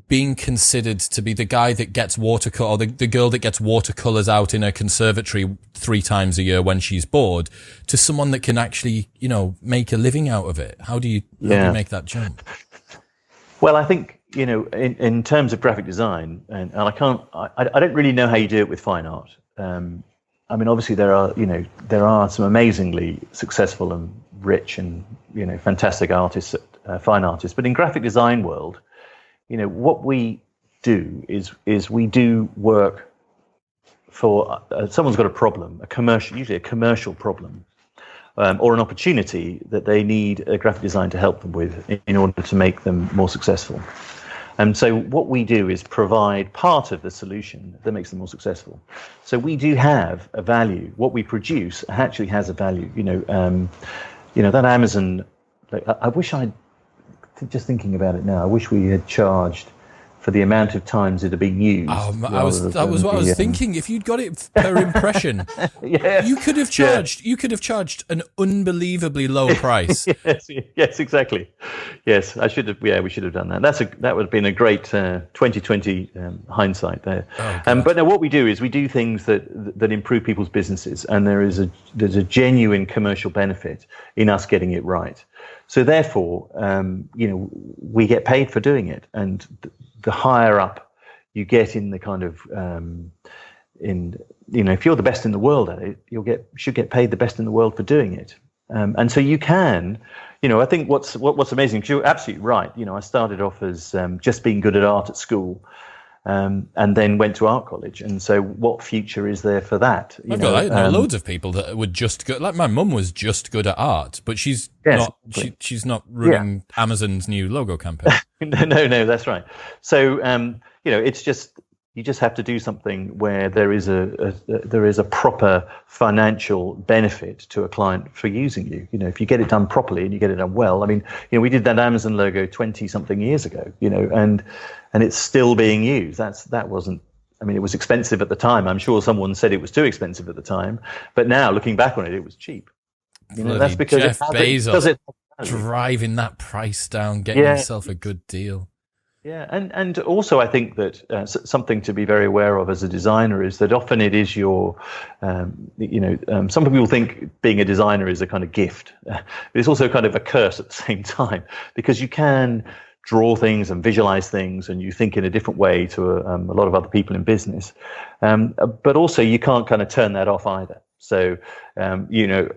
being considered to be the guy that gets watercolor, or the girl that gets watercolors out in a conservatory 3 times a year when she's bored, to someone that can actually, make a living out of it? How do you make that jump? Well, I think, in terms of graphic design, and I don't really know how you do it with fine art. Obviously there are some amazingly successful and rich and, fantastic artists, fine artists, but in graphic design world, what we do is we do work for someone's got a problem, usually a commercial problem, or an opportunity that they need a graphic design to help them with in order to make them more successful. And so what we do is provide part of the solution that makes them more successful. So we do have a value. What we produce actually has a value. That Amazon, I wish just thinking about it now, I wish we had charged for the amount of times it had been used. That was what I was thinking. If you'd got it per impression, you could have charged. You could have charged an unbelievably low price. yes, exactly. Yes, I should have. Yeah, we should have done that. That would have been a great 2020 hindsight there. But no, what we do is we do things that improve people's businesses, and there's a genuine commercial benefit in us getting it right. So therefore, we get paid for doing it, and the higher up you get in the kind of, if you're the best in the world at it, should get paid the best in the world for doing it. And so you can, I think what's amazing, because you're absolutely right. I started off as just being good at art at school, and then went to art college. And so what future is there for that? I know loads of people that were just good. Like my mum was just good at art, but she's she's not running Amazon's new logo campaign. No, that's right. So, it's just, you just have to do something where there is a proper financial benefit to a client for using you. If you get it done properly and you get it done well. We did that Amazon logo 20 something years ago, and it's still being used. That wasn't, it was expensive at the time. I'm sure someone said it was too expensive at the time, but now looking back on it, it was cheap. That's because Jeff Bezos driving that price down, getting himself a good deal. Yeah, and also I think that something to be very aware of as a designer is that often it is your, some people think being a designer is a kind of gift, but it's also kind of a curse at the same time, because you can draw things and visualize things, and you think in a different way to a lot of other people in business, but also you can't kind of turn that off either. So,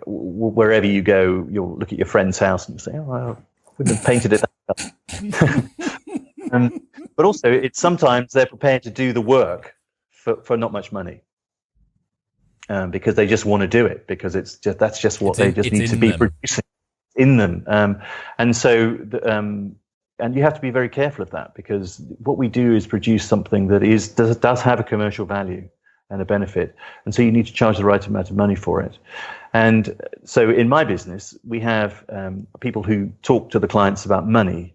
wherever you go, you'll look at your friend's house and you say, "Oh, I wouldn't have painted it that way." But also, it's sometimes they're prepared to do the work for not much money, because they just want to do it, because that's just what they just need to be producing in them. And you have to be very careful of that, because what we do is produce something that does have a commercial value and a benefit, and so you need to charge the right amount of money for it. And so in my business, we have people who talk to the clients about money,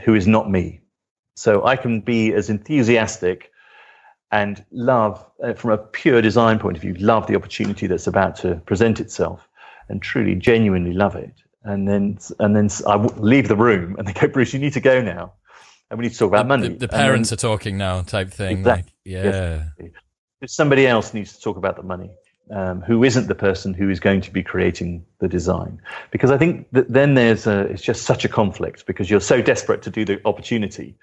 who is not me. So I can be as enthusiastic and love, from a pure design point of view, love the opportunity that's about to present itself, and truly, genuinely love it. And then I leave the room, and they go, "Bruce, you need to go now, and we need to talk about money." The parents are talking now, type thing. Exactly. Yeah. Yes. Somebody else needs to talk about the money, who isn't the person who is going to be creating the design. Because I think that then it's just such a conflict, because you're so desperate to do the opportunity.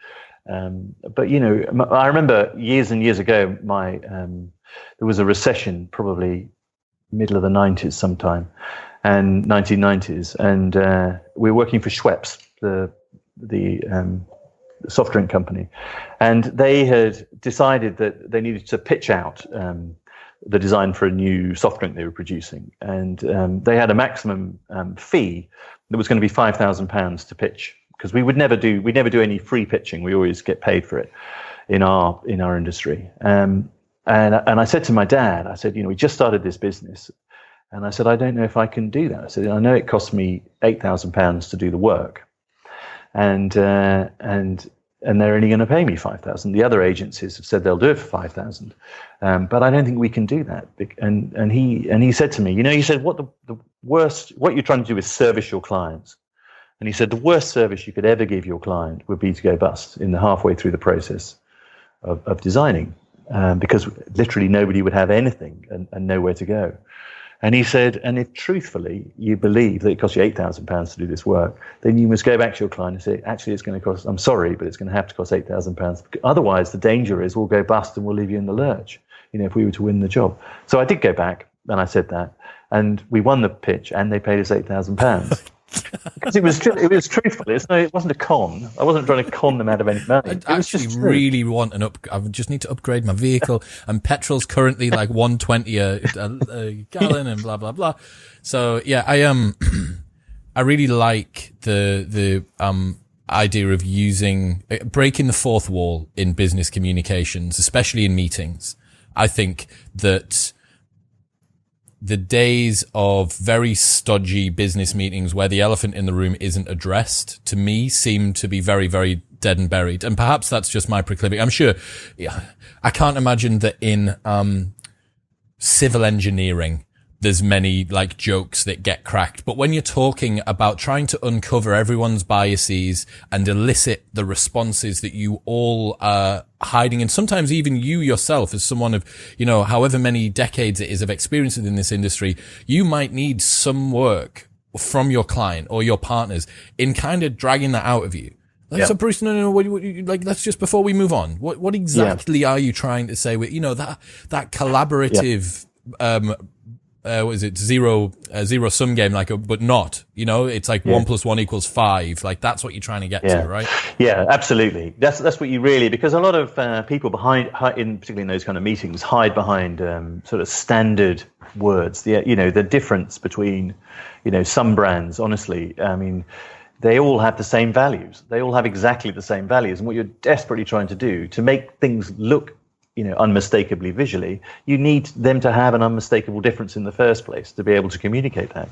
But I remember years and years ago, there was a recession, probably middle of the 90s sometime, and 1990s, and we were working for Schweppes, the soft drink company, and they had decided that they needed to pitch out the design for a new soft drink they were producing, and they had a maximum fee that was going to be £5,000 to pitch, because we'd never do any free pitching. We always get paid for it in our industry. And I said to my dad, I said, we just started this business, and I said, I don't know if I can do that. I said, I know it cost me £8,000 to do the work, and they're only going to pay me £5,000. The other agencies have said they'll do it for £5,000, but I don't think we can do that. And he said to me, he said, what you're trying to do is service your clients. And he said, the worst service you could ever give your client would be to go bust in the halfway through the process of designing, because literally nobody would have anything and nowhere to go. And he said, and if truthfully you believe that it costs you £8,000 to do this work, then you must go back to your client and say, actually, it's going to cost, I'm sorry, but it's going to have to cost £8,000. Otherwise, the danger is we'll go bust and we'll leave you in the lurch, if we were to win the job. So I did go back and I said that, and we won the pitch, and they paid us £8,000. Because it was truthful. It wasn't a con. I wasn't trying to con them out of any money. I actually really want I would just need to upgrade my vehicle, and petrol's currently like $1.20 a gallon, and blah blah blah. So yeah, I really like the idea of breaking the fourth wall in business communications, especially in meetings. I think that the days of very stodgy business meetings where the elephant in the room isn't addressed, to me, seem to be very, very dead and buried. And perhaps that's just my proclivity. I'm sure, I can't imagine that in civil engineering there's many like jokes that get cracked. But when you're talking about trying to uncover everyone's biases and elicit the responses that you all are hiding, and sometimes even you yourself as someone of, however many decades it is of experience within this industry, you might need some work from your client or your partners in kind of dragging that out of you. So Bruce, no, let's just, before we move on, what exactly are you trying to say with, that collaborative, what is it? Zero sum game, but not, it's like 1 + 1 = 5. Like that's what you're trying to get to, right? Yeah, absolutely. That's what you really, because a lot of people particularly in those kind of meetings, hide behind sort of standard words. The difference between, some brands, honestly, I mean, they all have the same values. They all have exactly the same values. And what you're desperately trying to do to make things look unmistakably visually, you need them to have an unmistakable difference in the first place to be able to communicate that.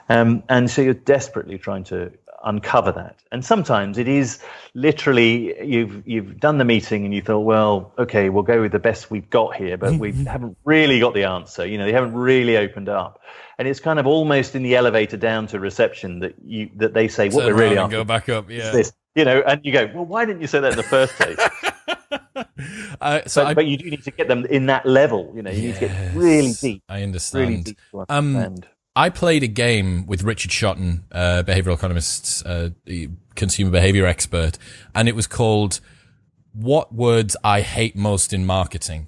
And so you're desperately trying to uncover that. And sometimes it is literally you've done the meeting and you thought, well, okay, we'll go with the best we've got here, but we haven't really got the answer. They haven't really opened up. And it's kind of almost in the elevator down to reception that they say what we're really after. Go back up, is this. And you go, well, why didn't you say that in the first place? But you do need to get them in that level. You need to get really deep. I understand. Really deep to understand. I played a game with Richard Shotton, behavioral economist, consumer behavior expert, and it was called What Words I Hate Most in Marketing.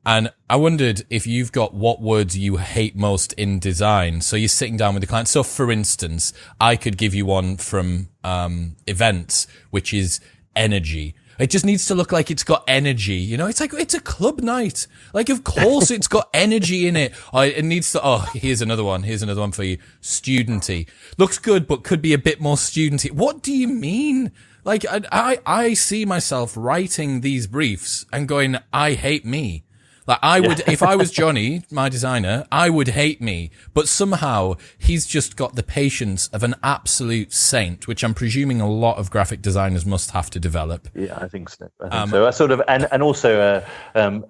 And I wondered if you've got what words you hate most in design. So you're sitting down with the client. So for instance, I could give you one from events, which is energy. It just needs to look like it's got energy. It's like, it's a club night. Like, of course it's got energy in it. It needs to, here's another one. Here's another one for you. Studenty. Looks good, but could be a bit more studenty. What do you mean? Like, I see myself writing these briefs and going, I hate me. Like, I would, if I was Johnny, my designer, I would hate me. But somehow he's just got the patience of an absolute saint, which I'm presuming a lot of graphic designers must have to develop. Yeah, I think so. So. I sort of, and also an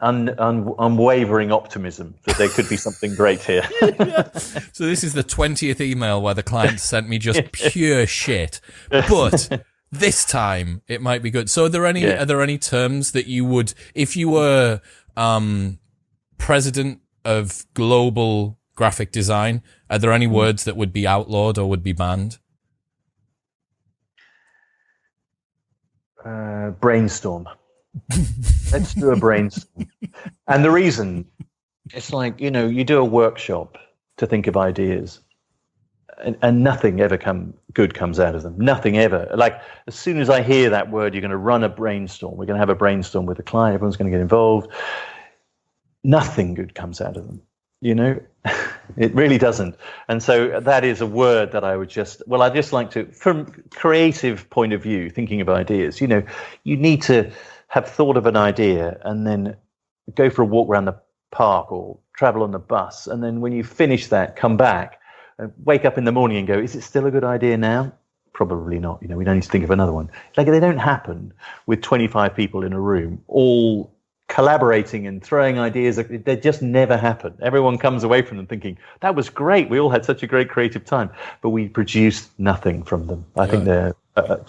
unwavering optimism that there could be something great here. Yeah. So this is the 20th email where the client sent me just pure shit. But this time it might be good. So are there any terms that you would, if you were president of global graphic design, are there any words that would be outlawed or would be banned? Brainstorm. Let's do a brainstorm. And the reason, it's like, you do a workshop to think of ideas, and nothing ever good comes out of them. Nothing ever. Like, as soon as I hear that word, you're going to run a brainstorm. We're going to have a brainstorm with the client. Everyone's going to get involved. Nothing good comes out of them. It really doesn't. And so that is a word that I would I just like to, from creative point of view, thinking of ideas, you need to have thought of an idea and then go for a walk around the park or travel on the bus. And then when you finish that, come back and wake up in the morning and go, is it still a good idea now? Probably not. We don't need to think of another one. Like, they don't happen with 25 people in a room, all collaborating and throwing ideas. They just never happen. Everyone comes away from them thinking, that was great. We all had such a great creative time, but we produced nothing from them. I think they're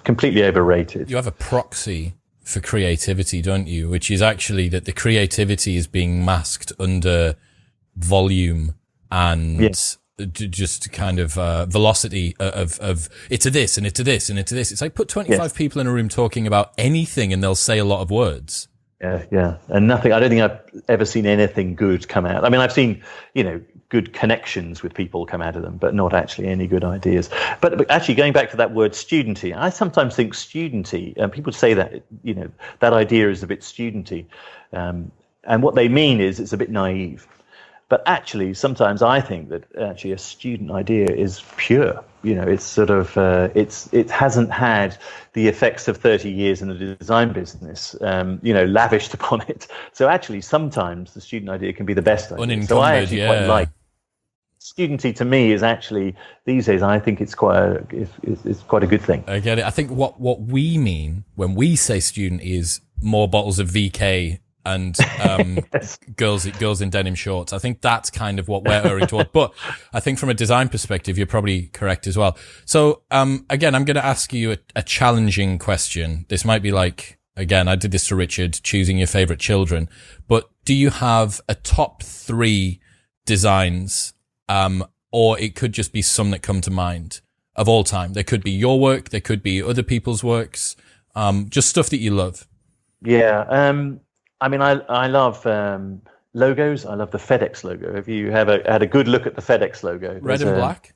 completely overrated. You have a proxy for creativity, don't you? Which is actually that the creativity is being masked under volume and just kind of velocity of it's a this and it's a this and it's a this. It's like, put 25 people in a room talking about anything and they'll say a lot of words. Yeah. And nothing, I don't think I've ever seen anything good come out. I mean, I've seen, good connections with people come out of them, but not actually any good ideas. But actually, going back to that word studenty, I sometimes think studenty, and people say that, that idea is a bit studenty. And what they mean is it's a bit naive. But actually, sometimes I think that actually a student idea is pure. It's sort of it hasn't had the effects of 30 years in the design business, lavished upon it. So actually, sometimes the student idea can be the best idea. So I actually quite like studenty. To me, is actually these days, I think it's quite a good thing. I get it. I think what we mean when we say student is more bottles of VK and girls in denim shorts. I think that's kind of what we're erring towards. But I think from a design perspective, you're probably correct as well. So again, I'm going to ask you a challenging question. This might be like, again, I did this to Richard, choosing your favorite children. But do you have a top 3 designs, or it could just be some that come to mind of all time? There could be your work, there could be other people's works, just stuff that you love. Yeah. I mean, I love logos. I love the FedEx logo. Have you had a good look at the FedEx logo? Red and black?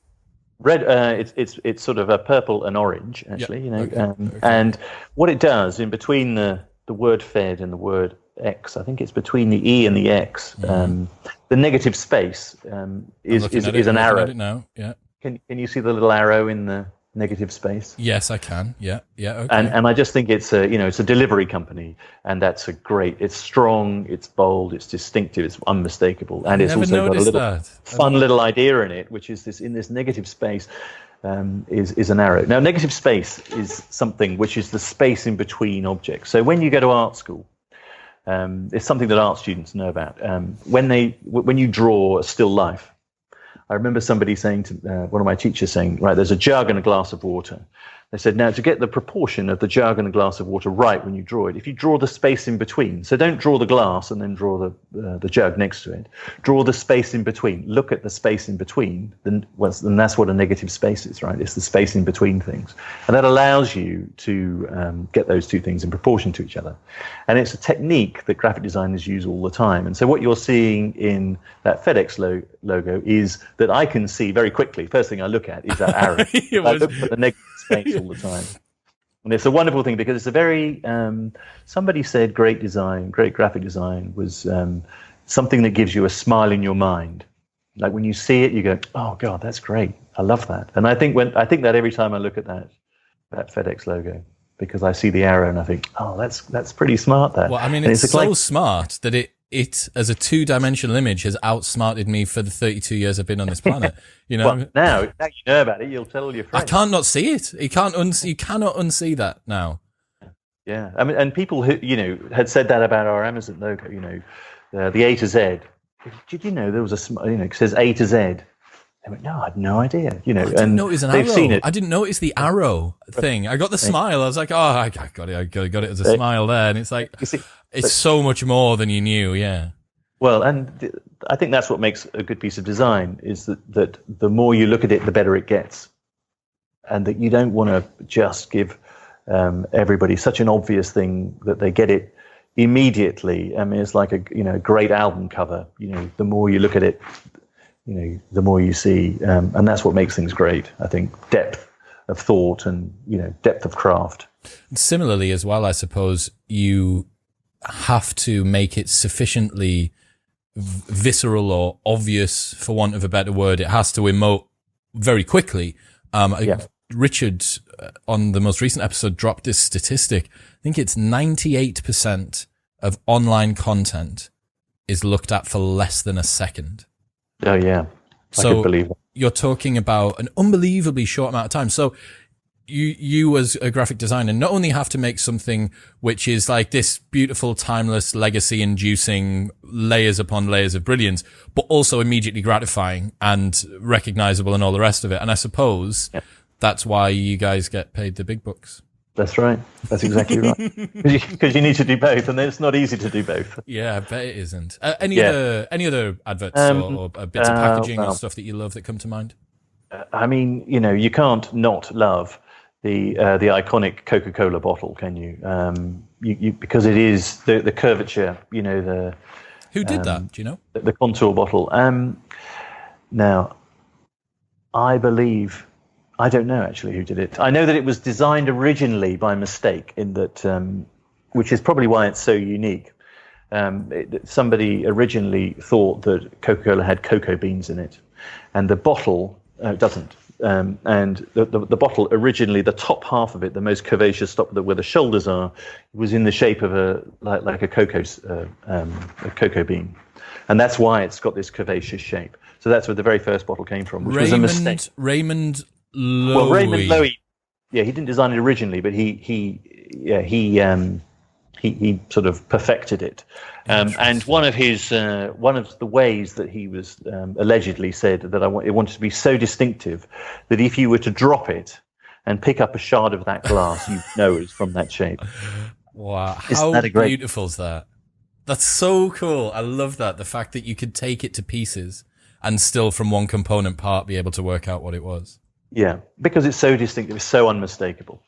Red. It's sort of a purple and orange, actually. Okay. And what it does in between the word Fed and the word X, I think it's between the E and the X. The negative space is an arrow. No, yeah. Can you see the little arrow in the negative space? Yes, I can. Yeah. Okay. And I just think it's a delivery company, and that's it's strong, it's bold, it's distinctive, it's unmistakable, and it's also got a little fun little idea in it, which is in this negative space is an arrow. Now, negative space is something which is the space in between objects. So when you go to art school, it's something that art students know about. When you draw a still life, I remember somebody saying to one of my teachers saying, right, there's a jug and a glass of water. They said, now to get the proportion of the jug and the glass of water right when you draw it, if you draw the space in between, so don't draw the glass and then draw the jug next to it, draw the space in between, look at the space in between, then that's what a negative space is, right? It's the space in between things. And that allows you to get those two things in proportion to each other. And it's a technique that graphic designers use all the time. And so what you're seeing in that FedEx logo is that I can see very quickly, first thing I look at is that arrow. I look for the negative space all the time. And it's a wonderful thing because it's a very, somebody said great graphic design was something that gives you a smile in your mind. Like when you see it, you go, oh God, that's great. I love that. And I think that every time I look at that FedEx logo, because I see the arrow and I think, oh, that's pretty smart there. Well, I mean, it's so smart that it as a 2-dimensional image has outsmarted me for the 32 years I've been on this planet. You know, well, now you know about it, you'll tell all your friends. I can't not see it. You cannot unsee that now. Yeah, I mean, and people who had said that about our Amazon logo. The A to Z. Did you know there was it says A to Z? They went, no, I had no idea. I didn't notice an arrow. Seen it. I didn't notice the arrow thing. I got the smile. I was like, oh, I got it. I got it as a smile there. And it's like, it's so much more than you knew. Yeah. Well, and I think that's what makes a good piece of design is that the more you look at it, the better it gets. And that you don't want to just give everybody such an obvious thing that they get it immediately. I mean, it's like a great album cover. The more you look at it, the more you see, and that's what makes things great. I think depth of thought and depth of craft. Similarly, as well, I suppose you have to make it sufficiently visceral or obvious, for want of a better word. It has to emote very quickly. Richard, on the most recent episode, dropped this statistic. I think it's 98% of online content is looked at for less than a second. Oh, yeah. I can believe it. You're talking about an unbelievably short amount of time. So you as a graphic designer not only have to make something which is like this beautiful, timeless, legacy-inducing layers upon layers of brilliance, but also immediately gratifying and recognizable and all the rest of it. And I suppose that's why you guys get paid the big bucks. That's right. That's exactly right. Because you need to do both, and it's not easy to do both. Yeah, I bet it isn't. Any other adverts or bits of packaging or stuff that you love that come to mind? I mean, you can't not love the iconic Coca-Cola bottle, can you? Because it is the curvature. Who did that? Do you know? The contour bottle. Now, I don't know actually who did it. I know that it was designed originally by mistake, in that, which is probably why it's so unique. Somebody originally thought that Coca-Cola had cocoa beans in it, and the bottle doesn't. And the bottle originally, the top half of it, the most curvaceous top where the shoulders are, was in the shape of a cocoa bean, and that's why it's got this curvaceous shape. So that's where the very first bottle came from, which was a mistake. Raymond Loewy. Well, Raymond Loewy, he didn't design it originally, but he sort of perfected it. And one of the ways that he was allegedly said that it wanted to be so distinctive that if you were to drop it and pick up a shard of that glass, you know it's from that shape. Wow, how beautiful is that? That's so cool. I love that. The fact that you could take it to pieces and still from one component part be able to work out what it was. Yeah, because it's so distinctive, it's so unmistakable.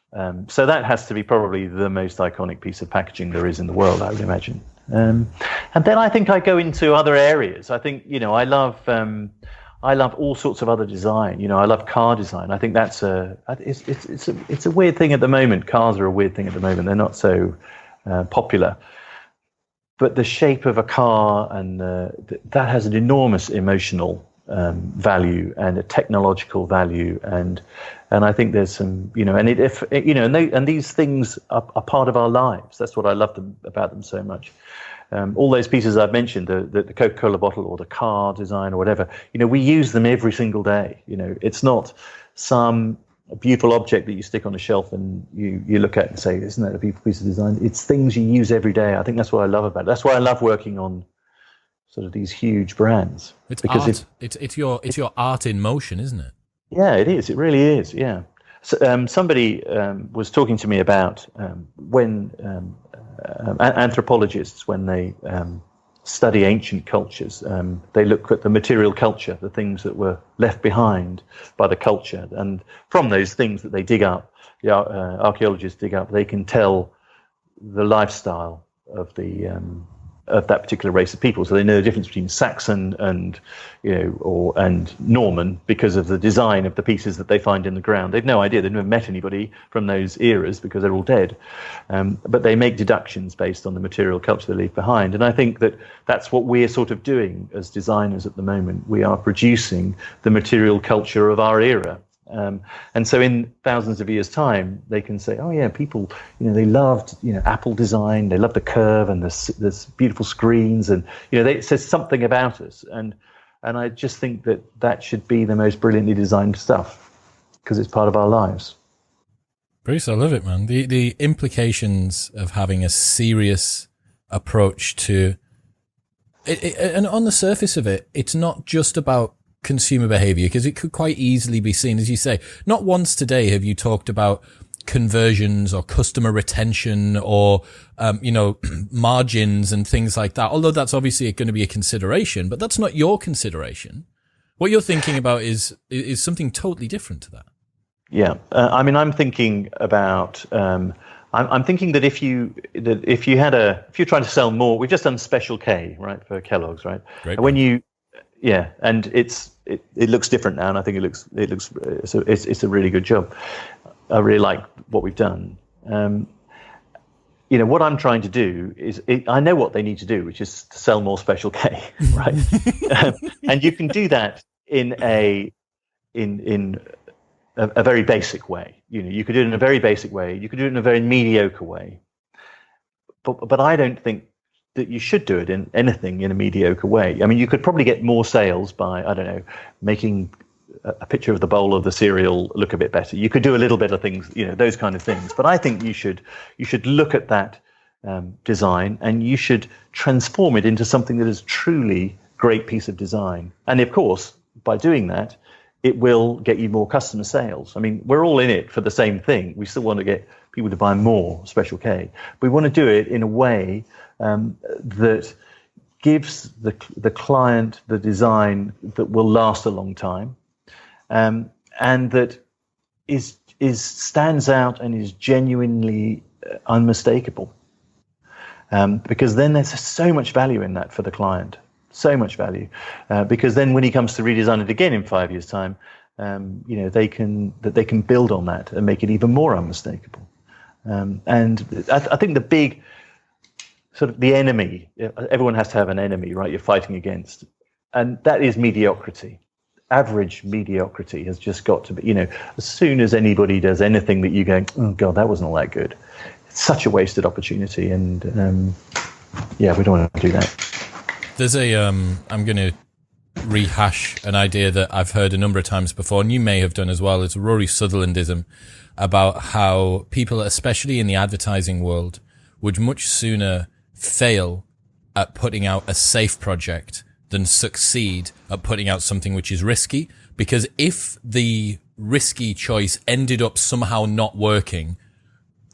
So that has to be probably the most iconic piece of packaging there is in the world, I would imagine. And then I think I go into other areas. I think, I love all sorts of other design. I love car design. I think that's it's a weird thing at the moment. Cars are a weird thing at the moment. They're not so popular. But the shape of a car and that has an enormous emotional value and a technological value, and I think there's some and these things are part of our lives. That's what I love about them so much. All those pieces I've mentioned, the Coca-Cola bottle or the car design or whatever, we use them every single day. It's not some beautiful object that you stick on a shelf and you look at and say, isn't that a beautiful piece of design? It's things you use every day. I think that's what I love about it. That's why I love working on sort of these huge brands. It's because art. It's your art in motion, isn't it? Yeah, it is. It really is. Yeah. Somebody was talking to me about when anthropologists, when they study ancient cultures, they look at the material culture, the things that were left behind by the culture, and from those things that they dig up, the archaeologists dig up, they can tell the lifestyle of that particular race of people. So they know the difference between Saxon and and Norman because of the design of the pieces that they find in the ground. They've no idea. They've never met anybody from those eras because they're all dead. But they make deductions based on the material culture they leave behind. And I think that that's what we're sort of doing as designers at the moment. We are producing the material culture of our era. And so in thousands of years' time, they can say, oh yeah, people, they loved, Apple design, they loved the curve and this beautiful screens, and, it says something about us. And I just think that should be the most brilliantly designed stuff because it's part of our lives. Bruce, I love it, man. The implications of having a serious approach to it, and on the surface of it, it's not just about consumer behavior, because it could quite easily be seen, as you say. Not once today have you talked about conversions or customer retention or margins and things like that, although that's obviously going to be a consideration, but that's not your consideration. What you're thinking about is something totally different to that. Yeah, I'm thinking about I'm thinking that if you're trying to sell more, we've just done Special K, right, for Kellogg's, right? Great. Yeah, and it looks different now, and I think it's a really good job. I really like what we've done. What I'm trying to do is, I know what they need to do, which is to sell more Special K, right? And you can do that in a very basic way. You could do it in a very basic way. You could do it in a very mediocre way. But I don't think that you should do it in anything in a mediocre way. I mean, you could probably get more sales by, I don't know, making a picture of the bowl of the cereal look a bit better. You could do a little bit of things, those kind of things. But I think you should look at that design and you should transform it into something that is truly great piece of design. And of course, by doing that, it will get you more customer sales. I mean, we're all in it for the same thing. We still want to get people to buy more Special K. We want to do it in a way that gives the client the design that will last a long time, and that stands out and is genuinely unmistakable. Because then there's so much value in that for the client. So much value, because then when he comes to redesign it again in 5 years' time, they can build on that and make it even more unmistakable. And I think the big sort of the enemy, everyone has to have an enemy, right? You're fighting against, and that is mediocrity. Average mediocrity has just got to be, as soon as anybody does anything that you go, oh God, that wasn't all that good. It's such a wasted opportunity, and we don't want to do that. There's I'm going to rehash an idea that I've heard a number of times before, and you may have done as well. It's Rory Sutherlandism about how people, especially in the advertising world, would much sooner fail at putting out a safe project than succeed at putting out something which is risky. Because if the risky choice ended up somehow not working,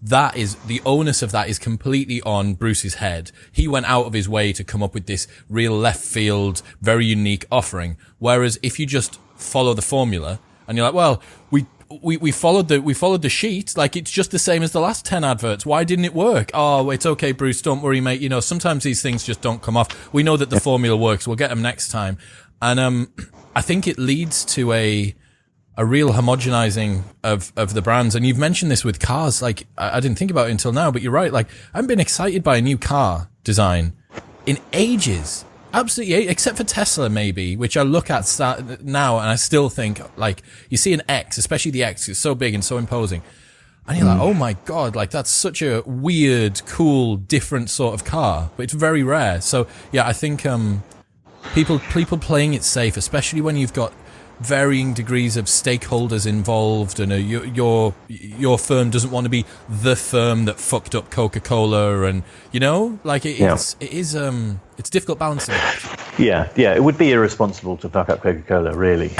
that is, the onus of that is completely on Bruce's head. He went out of his way to come up with this real left field, very unique offering. Whereas if you just follow the formula and you're like, well, we followed the sheet, like it's just the same as the last 10 adverts. Why didn't it work? Oh, it's okay, Bruce, don't worry, mate. Sometimes these things just don't come off. We know that the formula works. We'll get them next time. And I think it leads to a real homogenizing of the brands. And you've mentioned this with cars. Like, I didn't think about it until now, but you're right. Like, I haven't been excited by a new car design in ages. Absolutely, except for Tesla, maybe, which I look at now and I still think, like, you see an X, especially the X, it's so big and so imposing. And you're like, oh my God, like, that's such a weird, cool, different sort of car. But it's very rare. So, yeah, I think people playing it safe, especially when you've got varying degrees of stakeholders involved, and your firm doesn't want to be the firm that fucked up Coca-Cola, and it's difficult balancing. Yeah, it would be irresponsible to fuck up Coca-Cola, really.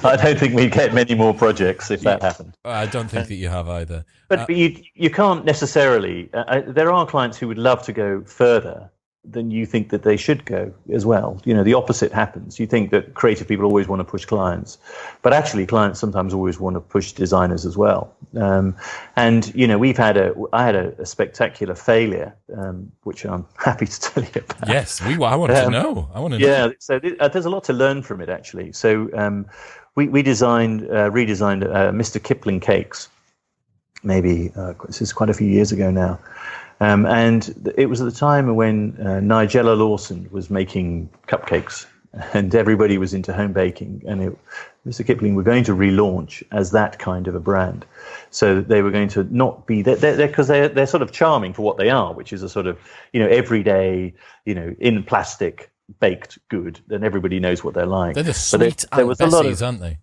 I don't think we'd get many more projects if that happened. I don't think that you have either. But you can't necessarily. There are clients who would love to go further than you think that they should go as well. The opposite happens. You think that creative people always want to push clients, but actually clients sometimes always want to push designers as well. And I had a spectacular failure, which I'm happy to tell you about. Yes, I want to know. Yeah, so there's a lot to learn from it actually. So we redesigned Mr. Kipling cakes. Maybe this is quite a few years ago now. And it was at the time when Nigella Lawson was making cupcakes and everybody was into home baking. And Mr. Kipling were going to relaunch as that kind of a brand. So they were going to not be because they're sort of charming for what they are, which is a sort of, everyday, in plastic baked good. And everybody knows what they're like. They're the sweet Aunt Bessies, aren't they?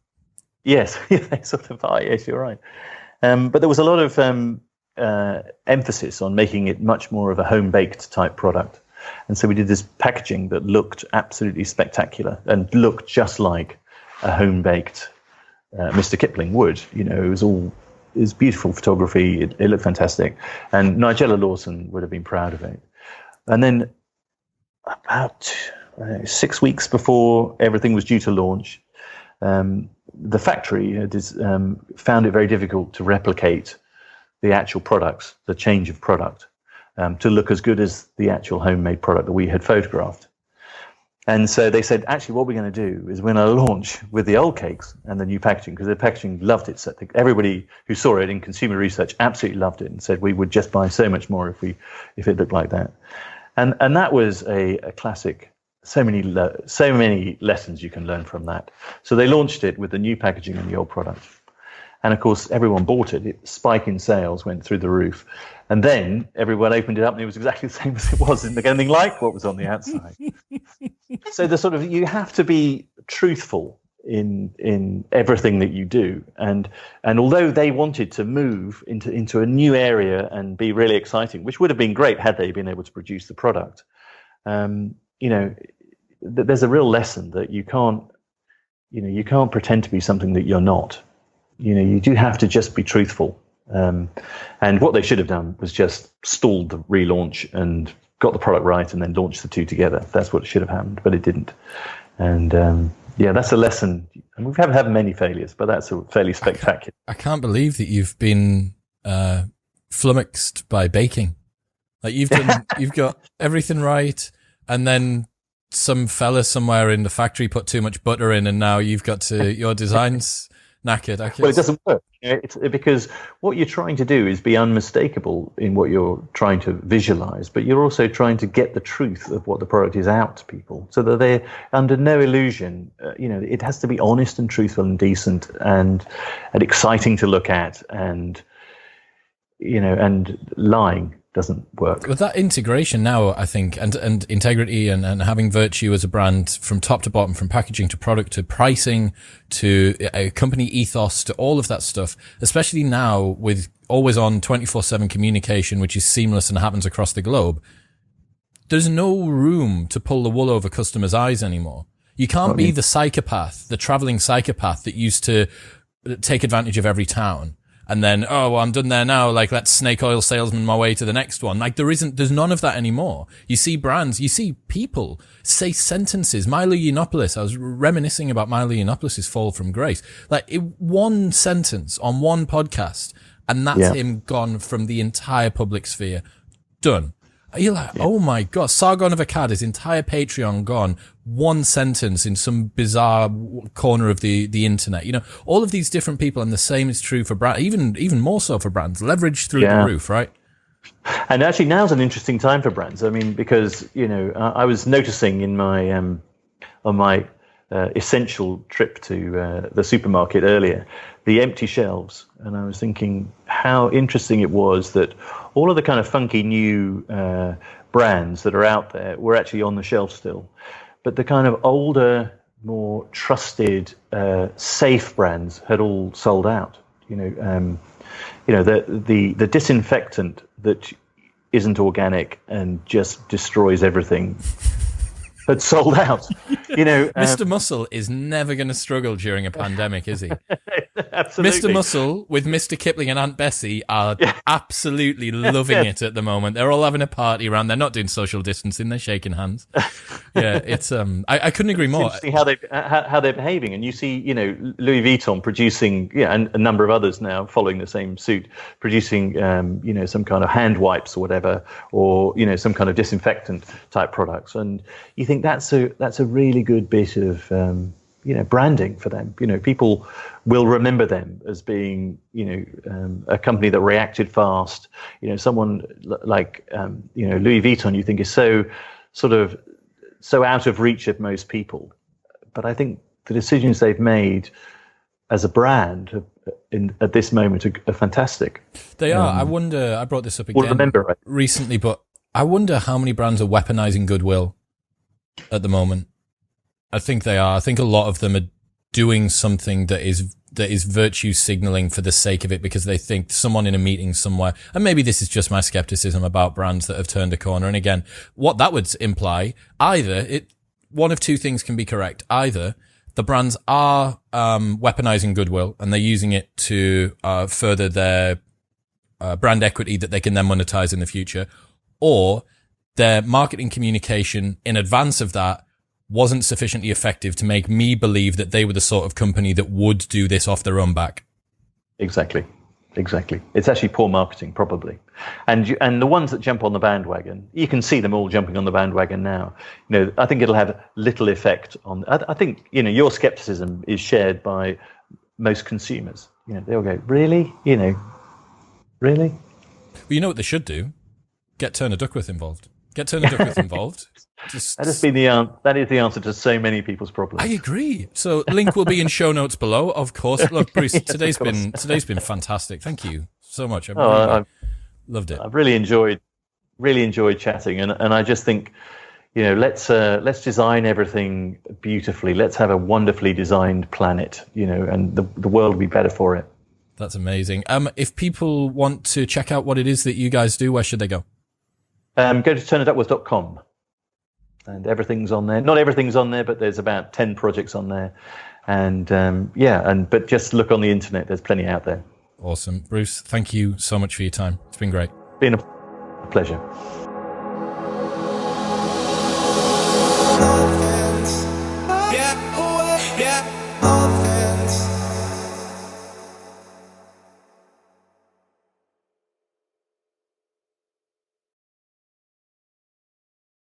Yes, they sort of are. Yes, you're right. But there was a lot of emphasis on making it much more of a home-baked type product. And so we did this packaging that looked absolutely spectacular and looked just like a home-baked Mr. Kipling would. It was beautiful photography. It looked fantastic. And Nigella Lawson would have been proud of it. And then about 6 weeks before everything was due to launch, the factory found it very difficult to replicate the actual products, the change of product, to look as good as the actual homemade product that we had photographed. And so they said, actually, what we're going to do is we're going to launch with the old cakes and the new packaging, because the packaging loved it. So everybody who saw it in consumer research absolutely loved it and said we would just buy so much more if it looked like that. And that was a classic. So many lessons you can learn from that. So they launched it with the new packaging and the old product. And of course, everyone bought it. Spike in sales went through the roof. And then everyone opened it up and it was exactly the same as it was. It didn't look anything like what was on the outside. So you have to be truthful in everything that you do. And although they wanted to move into a new area and be really exciting, which would have been great had they been able to produce the product, there's a real lesson that you can't pretend to be something that you're not. You do have to just be truthful. And what they should have done was just stalled the relaunch and got the product right and then launched the two together. That's what should have happened, but it didn't. And that's a lesson. And we haven't had many failures, but that's a fairly spectacular. I can't believe that you've been flummoxed by baking. Like you've got everything right, and then some fella somewhere in the factory put too much butter in, and now you've got your designs knackered. Well, it doesn't work. It's because what you're trying to do is be unmistakable in what you're trying to visualize, but you're also trying to get the truth of what the product is out to people, so that they're under no illusion. It has to be honest and truthful and decent and exciting to look at, and lying doesn't work. With that integration now, I think, and integrity and having virtue as a brand from top to bottom, from packaging to product to pricing to a company ethos to all of that stuff, especially now with always on 24/7 communication, which is seamless and happens across the globe, there's no room to pull the wool over customers' eyes anymore. You can't be the psychopath, the traveling psychopath that used to take advantage of every town. And then, I'm done there now. Like, let's snake oil salesman my way to the next one. Like, there's none of that anymore. You see brands, you see people say sentences. Milo Yiannopoulos, I was reminiscing about Milo Yiannopoulos' fall from grace. Like, one sentence on one podcast, and that's him gone from the entire public sphere. Done. You're like, oh my God, Sargon of Akkad, his entire Patreon gone. One sentence in some bizarre corner of the internet. All of these different people, and the same is true for brands, even more so for brands, leverage through the roof, right? And actually now's an interesting time for brands. I mean, because, I was noticing in my, on my essential trip to the supermarket earlier, the empty shelves. And I was thinking how interesting it was that all of the kind of funky new brands that are out there were actually on the shelf still. But the kind of older, more trusted, safe brands had all sold out. The disinfectant that isn't organic and just destroys everything had sold out. Mr. Muscle is never going to struggle during a pandemic, is he? Absolutely. Mr. Muscle with Mr. Kipling and Aunt Bessie are absolutely loving it at the moment. They're all having a party around. They're not doing social distancing. They're shaking hands. Yeah, it's I couldn't agree more. It's interesting how they're behaving, and you see, Louis Vuitton producing, and a number of others now following the same suit, producing, some kind of hand wipes or whatever, or some kind of disinfectant type products, and you think that's a really good bit of branding for them. People will remember them as being a company that reacted fast. Someone like Louis Vuitton, you think is so out of reach of most people, but I think the decisions they've made as a brand at this moment are fantastic. They are. I wonder. I brought this up again recently, but I wonder how many brands are weaponizing goodwill at the moment. I think they are. I think a lot of them are doing something that is virtue signaling for the sake of it, because they think someone in a meeting somewhere, and maybe this is just my skepticism about brands that have turned a corner. And again, what that would imply, one of two things can be correct. Either the brands are weaponizing goodwill and they're using it to further their brand equity that they can then monetize in the future, or their marketing communication in advance of that wasn't sufficiently effective to make me believe that they were the sort of company that would do this off their own back. Exactly. It's actually poor marketing, probably. And the ones that jump on the bandwagon, you can see them all jumping on the bandwagon now. I think it'll have little effect on. I think your skepticism is shared by most consumers. They'll go, really, really. Well, you know what they should do? Get Turner Duckworth involved. That is the answer to so many people's problems. I agree. So link will be in show notes below, of course. Look, Bruce, today's been fantastic. Thank you so much. I've loved it. I've really enjoyed chatting, and I just think, let's design everything beautifully. Let's have a wonderfully designed planet, and the world will be better for it. That's amazing. If people want to check out what it is that you guys do, where should they go? Go to turnerduckworth.com, and everything's on there. Not everything's on there, but there's about 10 projects on there. And but just look on the internet. There's plenty out there. Awesome. Bruce, thank you so much for your time. It's been great. Been a pleasure. Yeah.